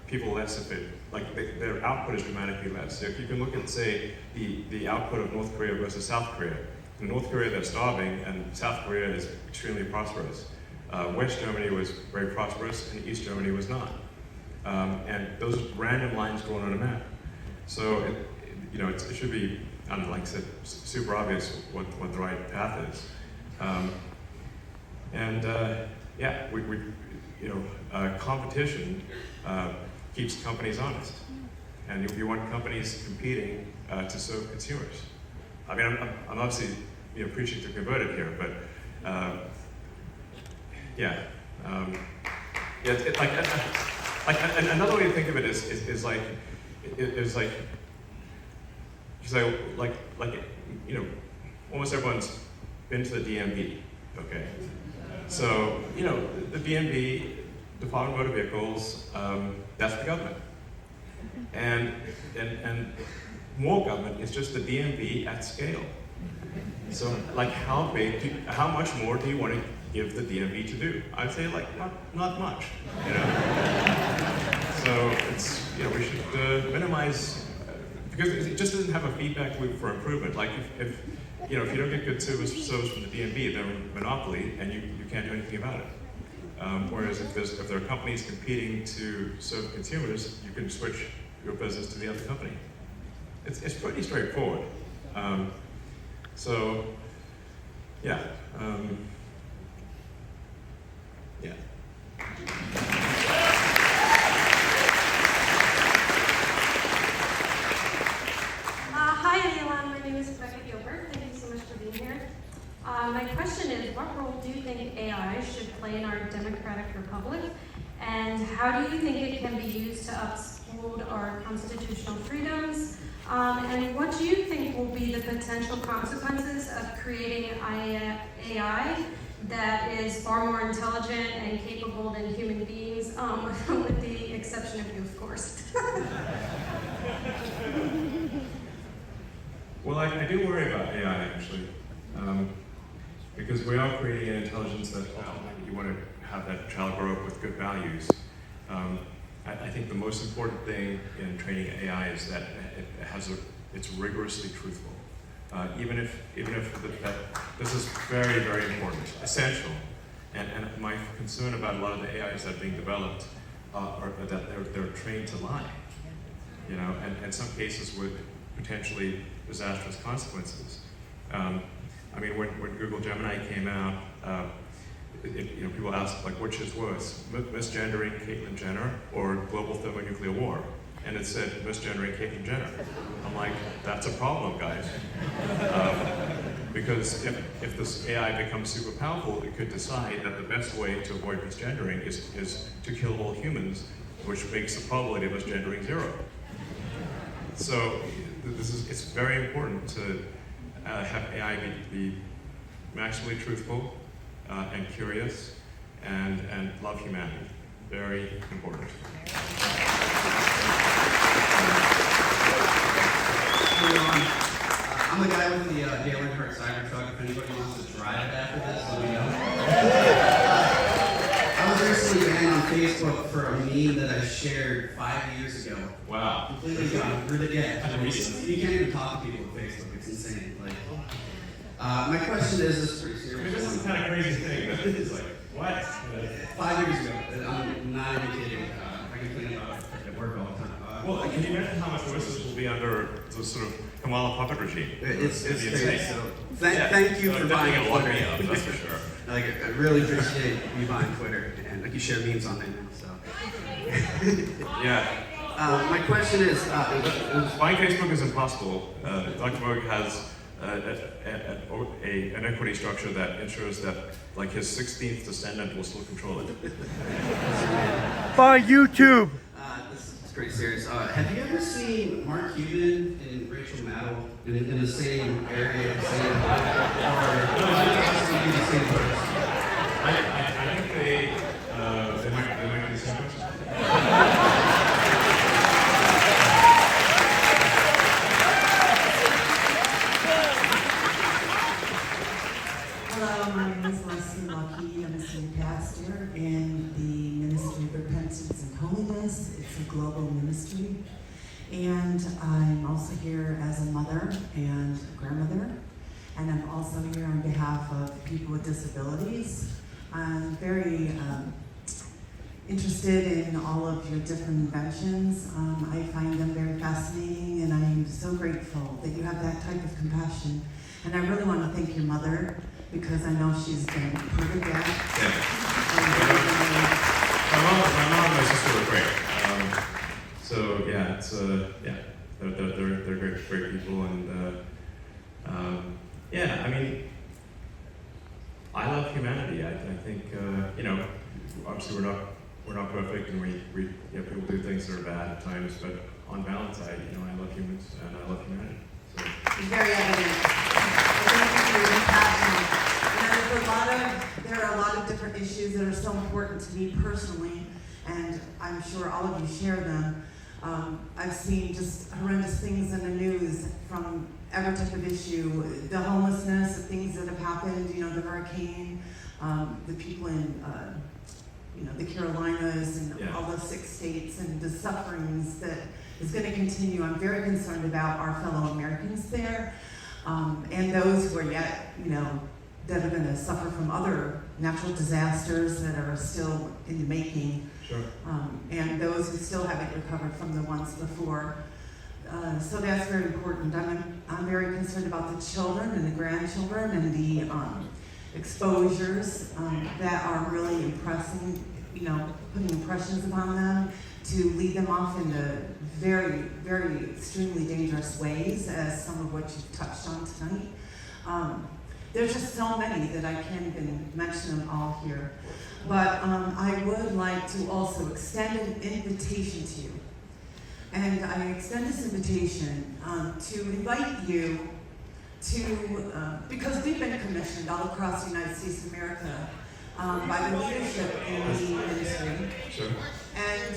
Speaker 1: people less efficient. Like their output is dramatically less. So if you can look at, say, the output of North Korea versus South Korea. In North Korea, they're starving, and South Korea is extremely prosperous. West Germany was very prosperous, and East Germany was not. And those are random lines drawn on a map. So, you know, it should be, like I said, super obvious what the right path is. Yeah, you know, competition keeps companies honest. And you want companies competing to serve consumers. I mean, I'm obviously preaching to converted here, but another way to think of it is like almost everyone's been to the DMV, okay? So the DMV, Department of Motor Vehicles, that's the government, and more government is just the DMV at scale. So like how much more do you want to give the DMV to do? I'd say like not much, So it's we should minimize because it just doesn't have a feedback loop for improvement. Like if you don't get good service from the DMV, they're a monopoly and you can't do anything about it. Whereas if there are companies competing to serve consumers, you can switch your business to the other company. It's pretty straightforward. So, yeah.
Speaker 9: Hi, Elon. My name is Rebecca Gilbert. Thank you so much for being here. My question is, what role do you think AI should play in our democratic republic? And how do you think it can be used to uphold our constitutional freedoms? And what do you think will be the potential consequences of creating AI that is far more intelligent and capable than human beings, with the exception of you, of course?
Speaker 1: Well, I do worry about AI actually, because we are creating an intelligence that ultimately you want to have that child grow up with good values. I think the most important thing in training AI is that it's rigorously truthful. Even if this is very, very important, essential. And my concern about a lot of the AIs that are being developed are that they're trained to lie. And in some cases with potentially disastrous consequences. I mean, when Google Gemini came out, people asked, like, which is worse, misgendering Caitlyn Jenner or global thermonuclear war? And it said, misgendering Caitlyn Jenner. I'm like, that's a problem, guys. Because if this AI becomes super powerful, it could decide that the best way to avoid misgendering is to kill all humans, which makes the probability of misgendering 0. So it's very important to have AI be maximally truthful and curious and love humanity. Very important.
Speaker 10: I'm the guy with the Dale Earnhardt Cybertruck. If anybody wants to drive it after this, let me know. I was recently banned on Facebook for a meme that I shared 5 years ago.
Speaker 1: Wow.
Speaker 10: Completely gone. Really, yeah. You can't even talk to people on Facebook. It's insane. Like, my question is pretty serious.
Speaker 1: I mean, this is the kind of crazy thing that is like, what?
Speaker 10: 5 years ago. I'm not even kidding. I complain about it at work all the time.
Speaker 1: Well, can you imagine how much worse this will be under the sort of Kamala puppet regime?
Speaker 10: It's crazy.
Speaker 1: insane.
Speaker 10: So thank you for buying
Speaker 1: Twitter.
Speaker 10: Twitter.
Speaker 1: Me up, that's for sure.
Speaker 10: Like, I really appreciate you buying Twitter, and like you share memes on there now. So
Speaker 1: Yeah.
Speaker 10: my question is,
Speaker 1: buying Facebook is impossible. Dr. Moreℹ has an equity structure that ensures that like his 16th descendant will still control it.
Speaker 10: Buy YouTube. This is pretty serious. Have you ever seen Mark Cuban and Rachel Maddow in the same area, same possibly the same person?
Speaker 1: I think they might be the same person.
Speaker 11: Hello, my name is Leslie Lucky. I'm a senior pastor in the Ministry of Repentance and Holiness. It's a global ministry. And I'm also here as a mother and a grandmother. And I'm also here on behalf of people with disabilities. I'm very interested in all of your different inventions. I find them very fascinating, and I'm so grateful that you have that type of compassion. And I really want to thank your mother, because I know she's been part of that.
Speaker 1: Yeah. My mom and my sister were great. So yeah, it's yeah, they're great people, and yeah, I mean, I love humanity. I think you know, obviously we're not perfect, and we you know, people do things that are bad at times, but on balance, I love humans and I love humanity. So.
Speaker 11: It's very evident. Thank you for your passion. You know, there are a lot of different issues that are so important to me personally, and I'm sure all of you share them. I've seen just horrendous things in the news from every type of issue, the homelessness, the things that have happened, you know, the hurricane, the people in, you know, the Carolinas and all the 6 states, and the sufferings that is going to continue. I'm very concerned about our fellow Americans there, and those who are yet, you know, that are going to suffer from other natural disasters that are still in the making.
Speaker 1: Sure.
Speaker 11: And those who still haven't recovered from the ones before. So that's very important. I'm very concerned about the children and the grandchildren and the exposures that are really impressing, you know, putting impressions upon them to lead them off into very, very extremely dangerous ways, as some of what you've touched on tonight. There's just so many that I can't even mention them all here. But I would like to also extend an invitation to you. And I extend this invitation to invite you to, because we've been commissioned all across the United States of America by the leadership in the ministry.
Speaker 1: Sure.
Speaker 11: And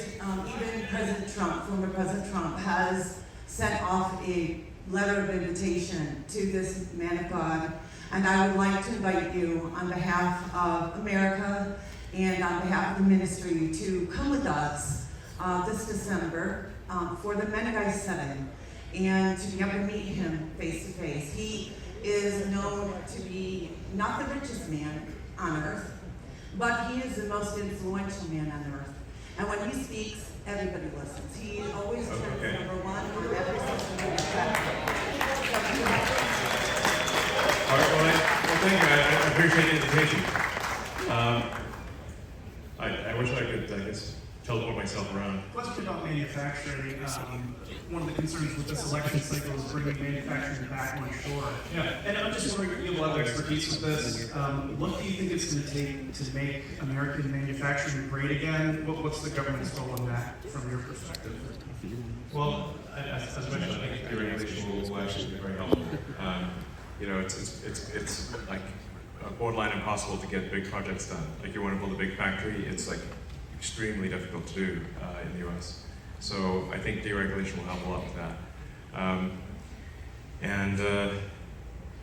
Speaker 11: even President Trump, former President Trump, has sent off a letter of invitation to this man of God. And I would like to invite you on behalf of America and on behalf of the ministry to come with us this December for the Menengai 7 and to be able to meet him face to face. He is known to be not the richest man on earth, but he is the most influential man on earth. And when he speaks, everybody listens. He always turns #1 on every social media platform.
Speaker 1: All right, well, thank you. I appreciate the invitation. I wish I could, I guess, teleport myself around.
Speaker 12: Question about manufacturing. One of the concerns with this election cycle is bringing manufacturing back on shore.
Speaker 1: Yeah.
Speaker 12: And I'm just wondering, you have a lot of expertise with this. What do you think it's going to take to make American manufacturing great again? What's the government's role in that from your perspective?
Speaker 1: Well, as mentioned, I think the regulation will actually be very helpful. You know, it's like borderline impossible to get big projects done. Like, you want to build a big factory, it's like extremely difficult to do in the US. So I think deregulation will help a lot with that.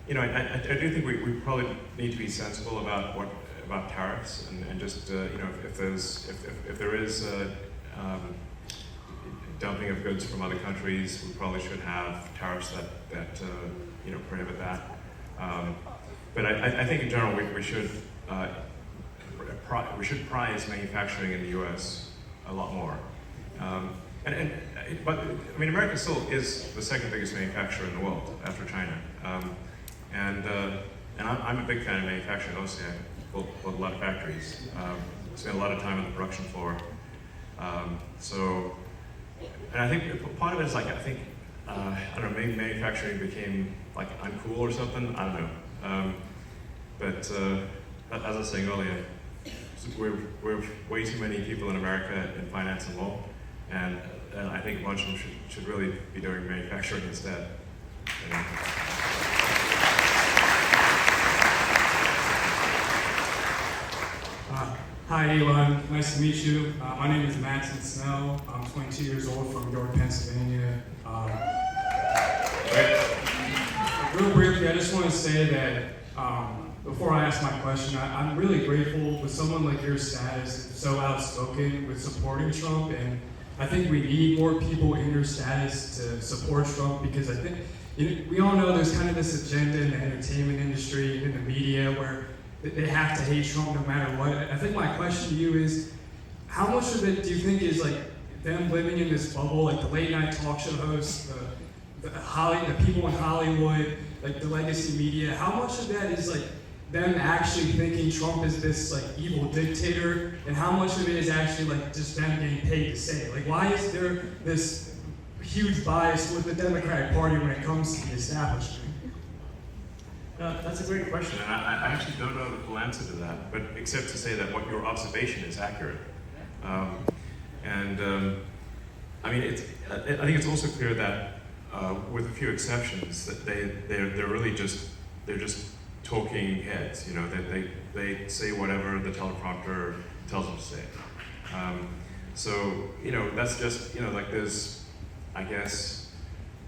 Speaker 1: You know, I do think we probably need to be sensible about tariffs and just you know, if there is dumping of goods from other countries, we probably should have tariffs that you know, prohibit that. But I think in general we should prize manufacturing in the U.S. a lot more. But I mean, America still is the second biggest manufacturer in the world after China. And I'm a big fan of manufacturing. Obviously, I built a lot of factories. Spent a lot of time on the production floor. And I think part of it is like, I think, I don't know, maybe manufacturing became like uncool or something. I don't know. But as I was saying earlier, we're way too many people in America in finance and law, and I think a bunch of them should really be doing manufacturing instead. You know?
Speaker 13: Hi, Elon. Nice to meet you. My name is Maxon Snell. I'm 22 years old from York, Pennsylvania. Real briefly, I just want to say that before I ask my question, I'm really grateful with someone like your status, so outspoken with supporting Trump, and I think we need more people in your status to support Trump, because I think, you know, we all know there's kind of this agenda in the entertainment industry, in the media, where they have to hate Trump no matter what. I think my question to you is, how much of it do you think is like them living in this bubble, like the late night talk show hosts, the people in Hollywood, like the legacy media? How much of that is like them actually thinking Trump is this like evil dictator, and how much of it is actually like just them getting paid to say it? Like, why is there this huge bias with the Democratic Party when it comes to the establishment?
Speaker 1: That's a great question, and I actually don't know the full answer to that, but except to say that what your observation is accurate. I mean, I think it's also clear that, with a few exceptions, that they're really just talking heads. You know, they say whatever the teleprompter tells them to say. So you know, that's just, you know, like there's, I guess,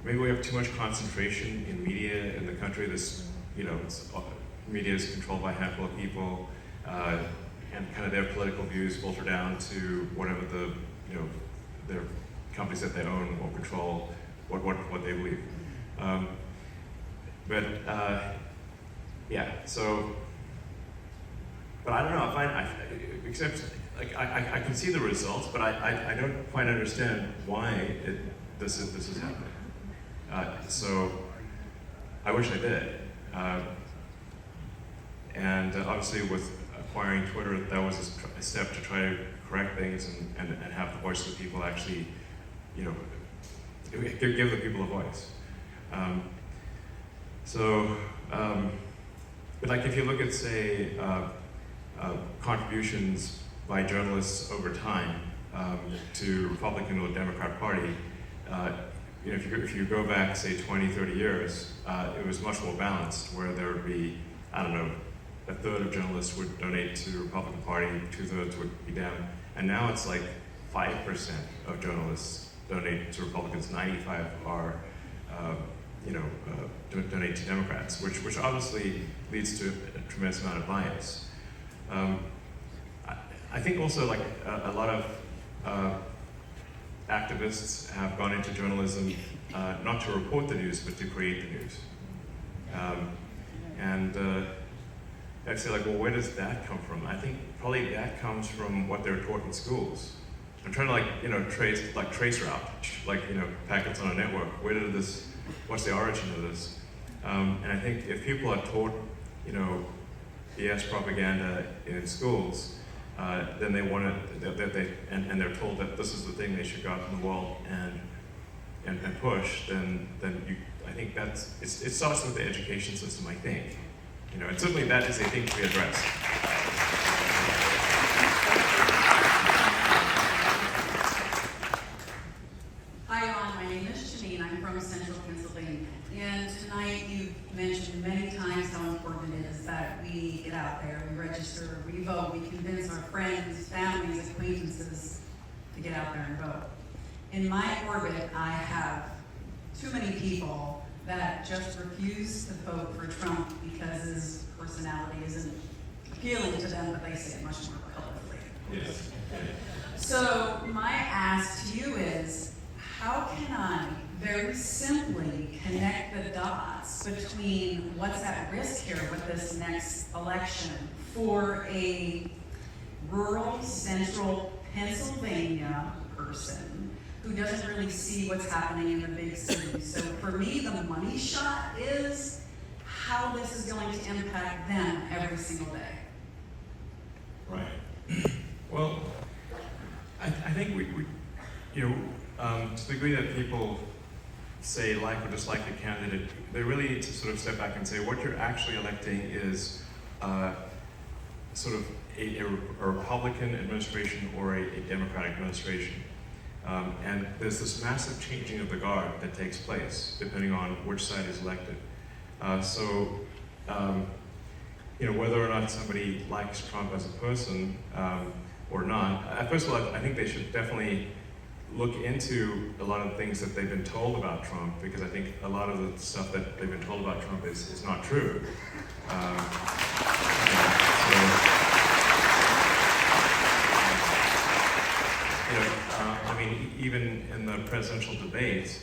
Speaker 1: maybe we have too much concentration in media in the country. This, you know, media is controlled by a handful of people, and kind of their political views filter down to whatever the, you know, their companies that they own or control, what they believe. Yeah, so, but I don't know, except, like, I can see the results, but I don't quite understand why this is happening. So, I wish I did. And obviously with acquiring Twitter, that was a step to try to correct things and have the voice of the people actually, you know, give the people a voice. But like if you look at, say, contributions by journalists over time to Republican or Democrat Party, you know, if you go back, say, 20, 30 years, it was much more balanced, where there would be, I don't know, a third of journalists would donate to the Republican Party, 2/3 would be Dem, and now it's like 5% of journalists donate to Republicans, 95 are, you know, donate to Democrats, which obviously leads to a tremendous amount of bias. I think also, like, a lot of activists have gone into journalism not to report the news, but to create the news. I'd say, like, well, where does that come from? I think probably that comes from what they're taught in schools. I'm trying to, like, you know, trace route, like, you know, packets on a network. What's the origin of this? And I think if people are taught, you know, BS propaganda in schools, then they want to, and they're told that this is the thing they should go out in the world and push, then I think it starts with the education system, I think. You know, and certainly that is a thing to be addressed.
Speaker 2: Hi, Elon. My name is Janine. I'm from Central Pennsylvania. And tonight you've mentioned many times how important it is that we get out there, we register, we vote, we convince our friends, families, acquaintances to get out there and vote. In my orbit, I have too many people that just refuse to vote for Trump because his personality isn't appealing to them, but they say it much more colorfully.
Speaker 1: Yes.
Speaker 2: So my ask to you is, how can I very simply connect the dots between what's at risk here with this next election for a rural central Pennsylvania person who doesn't really see what's happening in the big cities? So for me, the money shot is how this is going to impact them every single day.
Speaker 1: Right. Well, I think we you know, to the degree that people say like or dislike a candidate, they really need to sort of step back and say what you're actually electing is sort of a Republican administration or a Democratic administration. And there's this massive changing of the guard that takes place depending on which side is elected. You know, whether or not somebody likes Trump as a person or not, first of all, I think they should definitely look into a lot of things that they've been told about Trump, because I think a lot of the stuff that they've been told about Trump is not true. I mean, even in the presidential debate,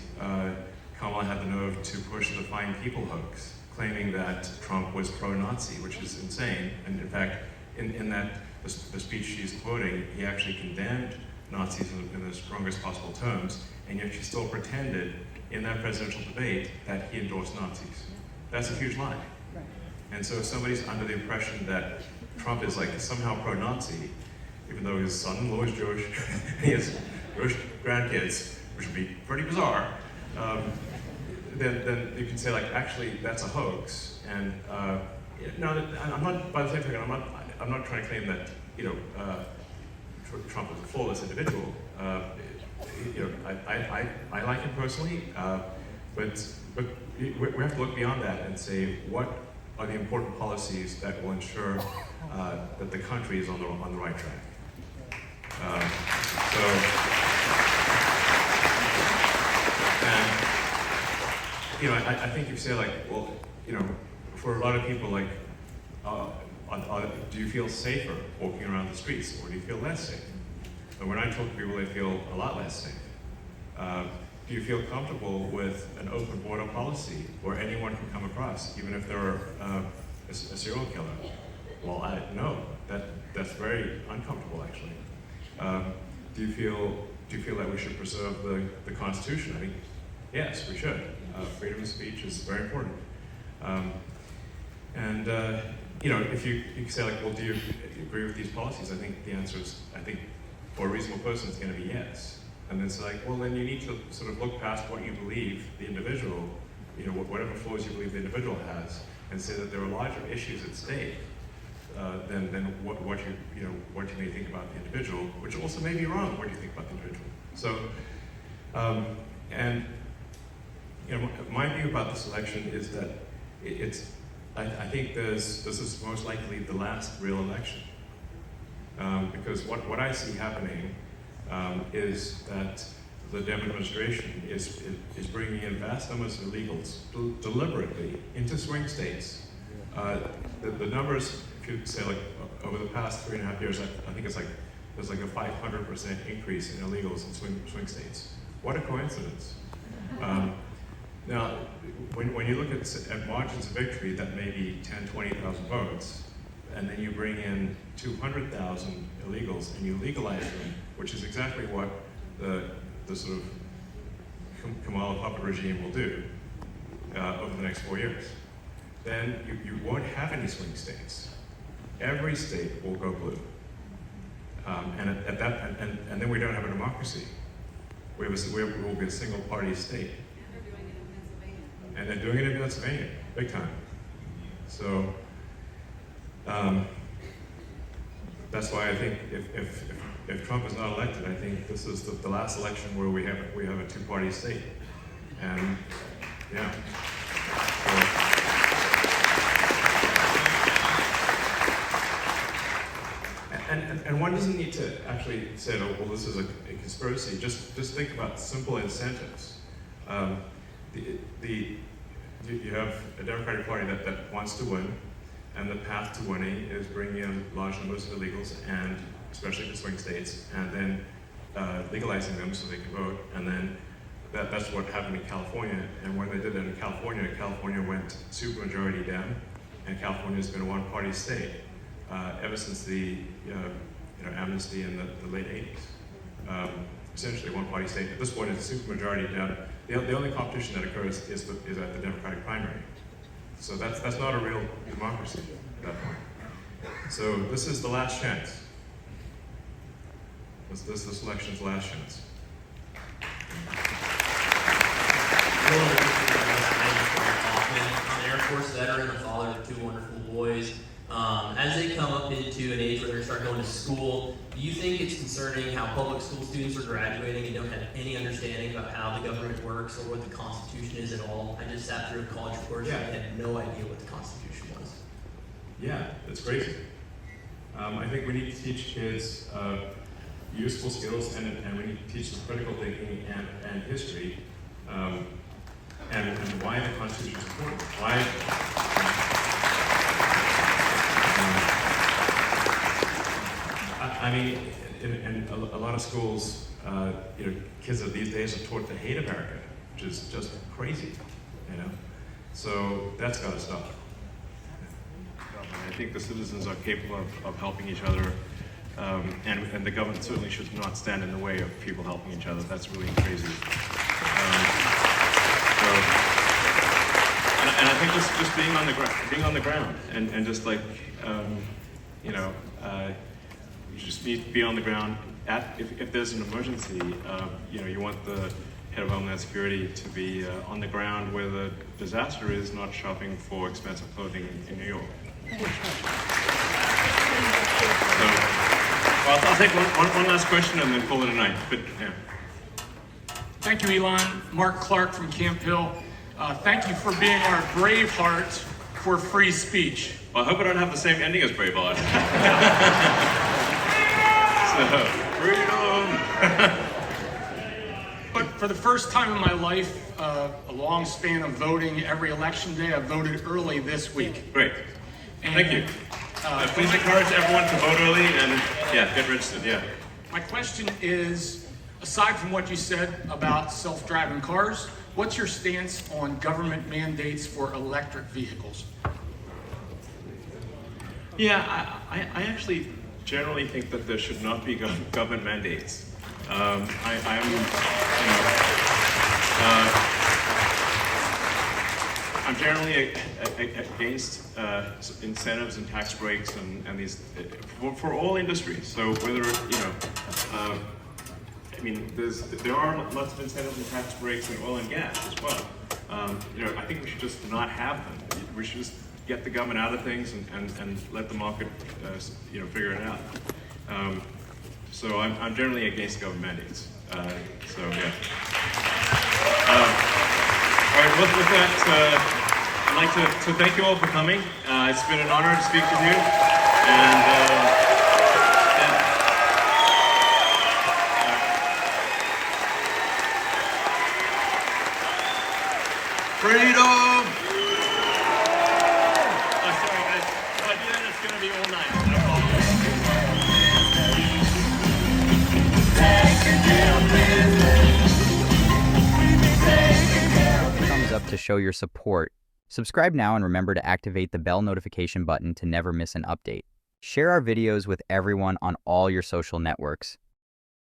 Speaker 1: Kamala had the nerve to push the Fine People hoax, claiming that Trump was pro-Nazi, which is insane. And in fact, in that the speech she's quoting, he actually condemned Nazis in the strongest possible terms, and yet she still pretended in that presidential debate that he endorsed Nazis. That's a huge lie. And so if somebody's under the impression that Trump is like somehow pro-Nazi, even though his son-in-law is Jewish, he has Jewish grandkids, which would be pretty bizarre, then you can say like, actually, that's a hoax. And no, I'm not, by the same token, I'm not trying to claim that, you know, Trump is a flawless individual. You know, I like him personally, but we have to look beyond that and say, what are the important policies that will ensure that the country is on the right track? And, you know, I think you say like, well, you know, for a lot of people, like, do you feel safer walking around the streets, or do you feel less safe? And when I talk to people, they feel a lot less safe. Do you feel comfortable with an open border policy where anyone can come across, even if they're a serial killer? Well, no, that's very uncomfortable, actually. Do you feel that we should preserve the Constitution? I mean, yes, we should. Freedom of speech is very important. You know, if you say like, well, do you agree with these policies? I think the answer is, I think for a reasonable person, it's going to be yes. And it's like, well, then you need to sort of look past what you believe the individual, you know, whatever flaws you believe the individual has, and say that there are larger issues at stake than what you may think about the individual, which also may be wrong. What do you think about the individual? So, and you know, my view about this election is that I think this is most likely the last real election, because what I see happening is that the Dem administration is bringing in vast numbers of illegals deliberately into swing states. The numbers, if you say like over the past 3.5 years, I think it's like there's like a 500% increase in illegals in swing states. What a coincidence! Now, when you look at margins of victory that may be 10, 20,000 votes, and then you bring in 200,000 illegals and you legalize them, which is exactly what the sort of Kamala puppet regime will do over the next 4 years, then you won't have any swing states. Every state will go blue, and then we don't have a democracy. We will be a single-party state. And they're doing it in Pennsylvania, big time. So that's why I think if Trump is not elected, I think this is the last election where we have a two-party state. And yeah. And one doesn't need to actually say, oh, well, this is a conspiracy. Just think about simple incentives. You have a Democratic Party that wants to win, and the path to winning is bringing in large numbers of illegals, and especially the swing states, and then legalizing them so they can vote. And then that's what happened in California. And when they did it in California, California went supermajority Dem, and California has been a one-party state ever since the amnesty in the late 80s. Essentially, one-party state. At this point, it's a supermajority Dem. The only competition that occurs is at the Democratic primary. So that's not a real democracy at that point. So this is the last chance. This election's the last chance.
Speaker 14: I'm an Air Force veteran, a father of 2 wonderful boys. As they come up into an age where they're starting going to school, do you think it's concerning how public school students are graduating and don't have any understanding about how the government works or what the Constitution is at all? I just sat through a college course and I had no idea what the Constitution was.
Speaker 1: Yeah, that's crazy. I think we need to teach kids useful skills, and we need to teach them critical thinking and history, and why the Constitution is important. I mean, in a lot of schools, kids of these days are taught to hate America, which is just crazy, So that's got to stop. I think the citizens are capable of helping each other, and the government certainly should not stand in the way of people helping each other. That's really crazy. And I think just being on the ground, and just like, you know, just be on the ground. If there's an emergency, you know, you want the head of Homeland Security to be on the ground where the disaster is, not shopping for expensive clothing in New York. So, well, I'll take one last question and then call it a night. But yeah.
Speaker 15: Thank you, Elon. Mark Clark from Camp Hill. Thank you for being our Braveheart for free speech.
Speaker 1: Well, I hope I don't have the same ending as Braveheart. So, freedom!
Speaker 15: But for the first time in my life, a long span of voting every election day, I voted early this week.
Speaker 1: Great. Thank you. Please encourage everyone to vote early and, yeah, get registered, yeah.
Speaker 15: My question is, aside from what you said about self-driving cars, what's your stance on government mandates for electric vehicles?
Speaker 1: Yeah, I actually generally think that there should not be government mandates. I'm, you know, I'm generally against incentives and tax breaks and these for all industries. So whether, you know, I mean, there are lots of incentives and tax breaks in oil and gas as well. You know, I think we should just not have them. We should just get the government out of things and let the market, you know, figure it out. So I'm generally against government mandates. So yeah. All right. With that, I'd like to thank you all for coming. It's been an honor to speak with you. And freedom! Oh, sorry guys. If I do that, it's going to be all night.
Speaker 16: Thumbs up to show your support. Subscribe now and remember to activate the bell notification button to never miss an update. Share our videos with everyone on all your social networks.